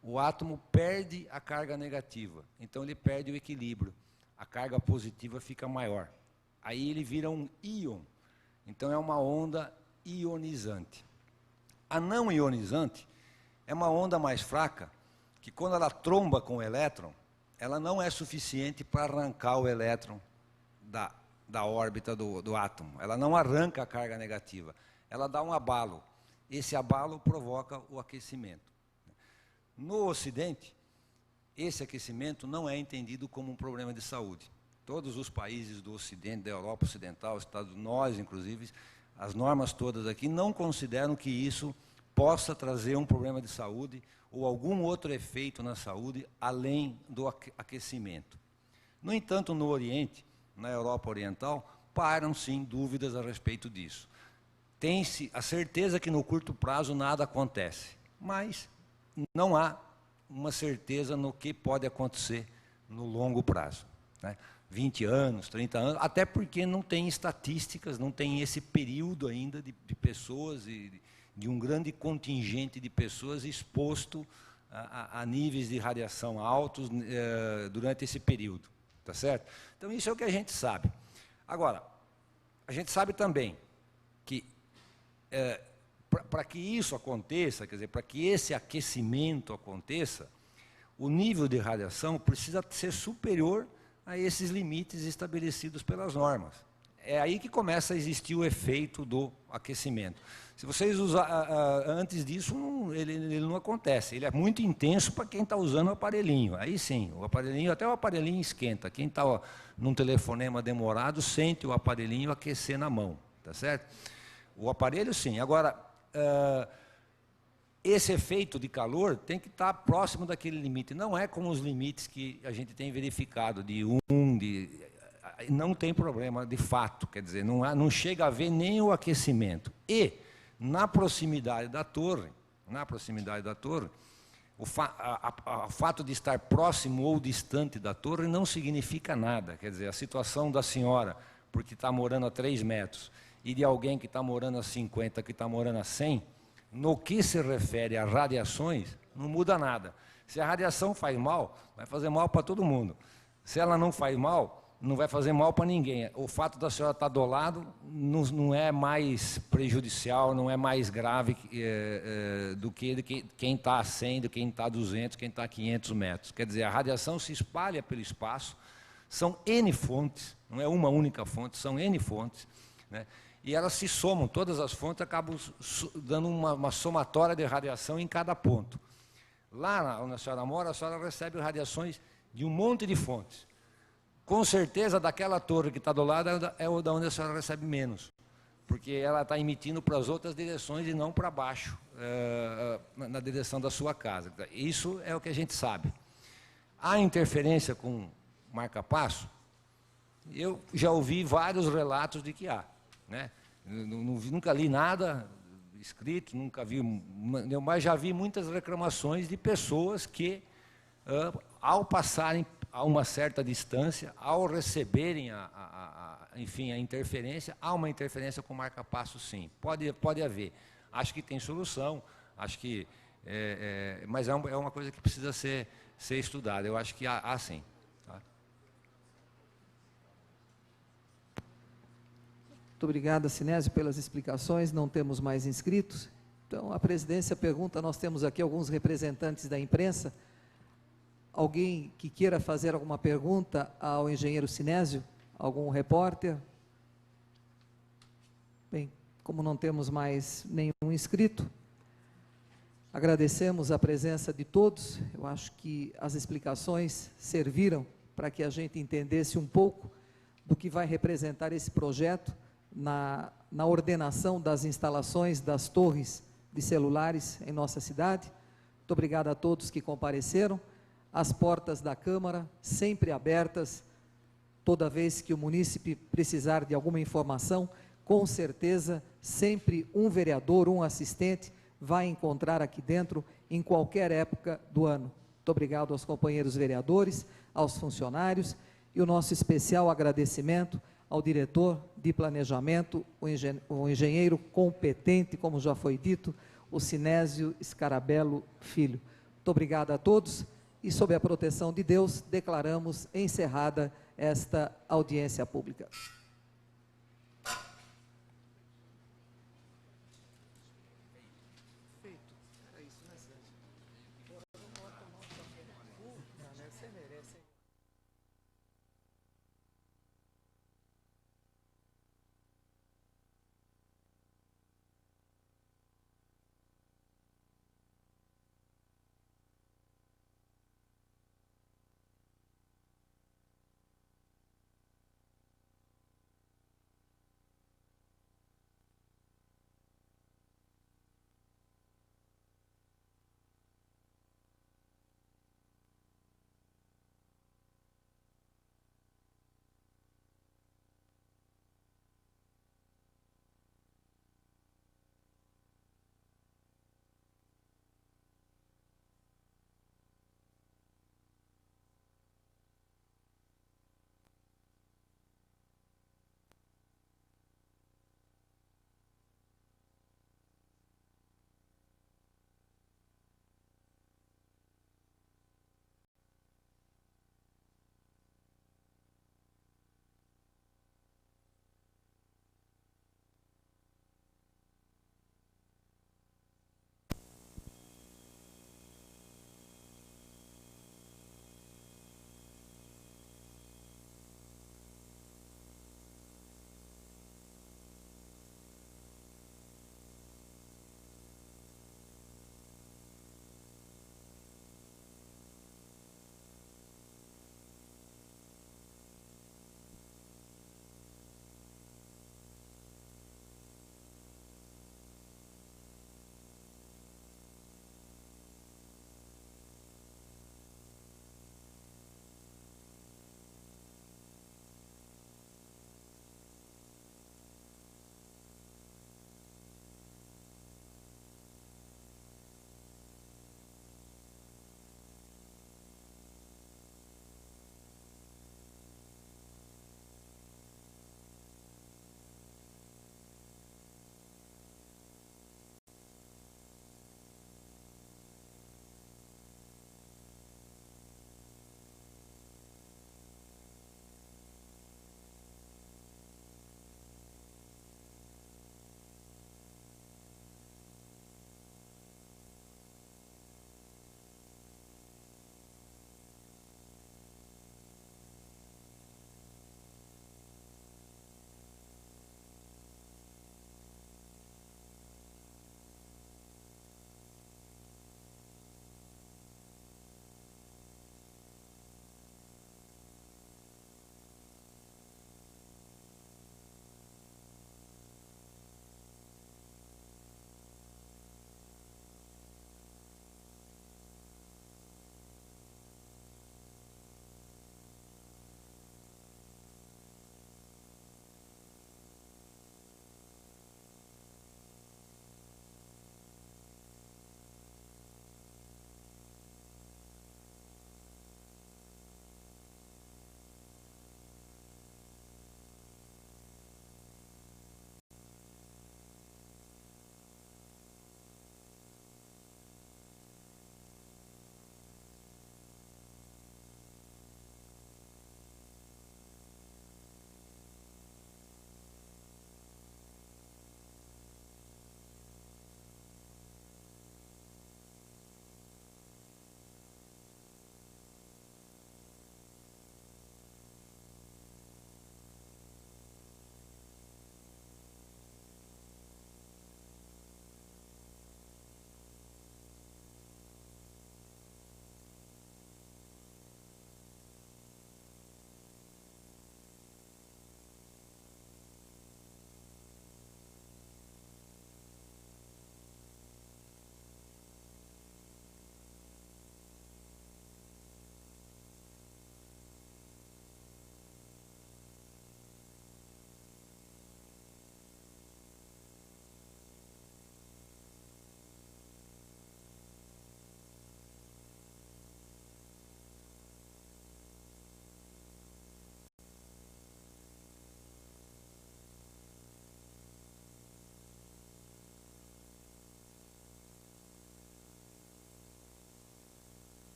o átomo perde a carga negativa. Então ele perde o equilíbrio. A carga positiva fica maior. Aí ele vira um íon. Então é uma onda ionizante. A não ionizante é uma onda mais fraca, que quando ela tromba com o elétron, ela não é suficiente para arrancar o elétron da órbita do átomo. Ela não arranca a carga negativa. Ela dá um abalo. Esse abalo provoca o aquecimento. No Ocidente, esse aquecimento não é entendido como um problema de saúde. Todos os países do Ocidente, da Europa Ocidental, nós, inclusive, as normas todas aqui não consideram que isso possa trazer um problema de saúde ou algum outro efeito na saúde além do aquecimento. No entanto, no Oriente, na Europa Oriental, param sim dúvidas a respeito disso. Tem-se a certeza que no curto prazo nada acontece, mas não há uma certeza no que pode acontecer no longo prazo, né? 20 anos, 30 anos, até porque não tem estatísticas, não tem esse período ainda de pessoas e de um grande contingente de pessoas exposto a níveis de radiação altos durante esse período, tá certo? Então isso é o que a gente sabe. Agora, a gente sabe também que para que isso aconteça, quer dizer, para que esse aquecimento aconteça, o nível de radiação precisa ser superior a esses limites estabelecidos pelas normas. É aí que começa a existir o efeito do aquecimento. Se vocês usarem antes disso, ele não acontece. Ele é muito intenso para quem está usando o aparelhinho. Aí sim, até o aparelhinho esquenta. Quem está num telefonema demorado sente o aparelhinho aquecer na mão, tá certo? O aparelho sim. Agora, esse efeito de calor tem que estar próximo daquele limite. Não é como os limites que a gente tem verificado, não tem problema de fato, quer dizer, não chega a haver nem o aquecimento. E, na proximidade da torre, o fato de estar próximo ou distante da torre não significa nada. Quer dizer, a situação da senhora, porque está morando a 3 metros, e de alguém que está morando a 50, que está morando a 100, no que se refere a radiações, não muda nada. Se a radiação faz mal, vai fazer mal para todo mundo. Se ela não faz mal, não vai fazer mal para ninguém. O fato da senhora estar do lado não é mais prejudicial, não é mais grave do que quem está a 100, do quem está a 200, quem está a 500 metros. Quer dizer, a radiação se espalha pelo espaço, são N fontes, não é uma única fonte, são N fontes, né? E elas se somam, todas as fontes acabam dando uma somatória de radiação em cada ponto. Lá onde a senhora mora, a senhora recebe radiações de um monte de fontes. Com certeza, daquela torre que está do lado é o da onde a senhora recebe menos, porque ela está emitindo para as outras direções e não para baixo, na direção da sua casa. Isso é o que a gente sabe. A interferência com marca-passo, eu já ouvi vários relatos de que há, né? Nunca li nada escrito, nunca vi, mas já vi muitas reclamações de pessoas que, ao passarem a uma certa distância, ao receberem enfim, a interferência, há uma interferência com marca-passo, sim. Pode haver. Acho que tem solução, acho que, mas é uma coisa que precisa ser estudada. Eu acho que há sim. Tá? Muito obrigado, Sinésio, pelas explicações. Não temos mais inscritos. Então, a presidência pergunta, nós temos aqui alguns representantes da imprensa. Alguém que queira fazer alguma pergunta ao engenheiro Sinésio? Algum repórter? Bem, como não temos mais nenhum inscrito, agradecemos a presença de todos. Eu acho que as explicações serviram para que a gente entendesse um pouco do que vai representar esse projeto na ordenação das instalações das torres de celulares em nossa cidade. Muito obrigado a todos que compareceram. As portas da Câmara sempre abertas, toda vez que o munícipe precisar de alguma informação, com certeza, sempre um vereador, um assistente, vai encontrar aqui dentro, em qualquer época do ano. Muito obrigado aos companheiros vereadores, aos funcionários, e o nosso especial agradecimento ao diretor de planejamento, o engenheiro competente, como já foi dito, o Sinésio Scarabello Filho. Muito obrigado a todos. E, sob a proteção de Deus, declaramos encerrada esta audiência pública.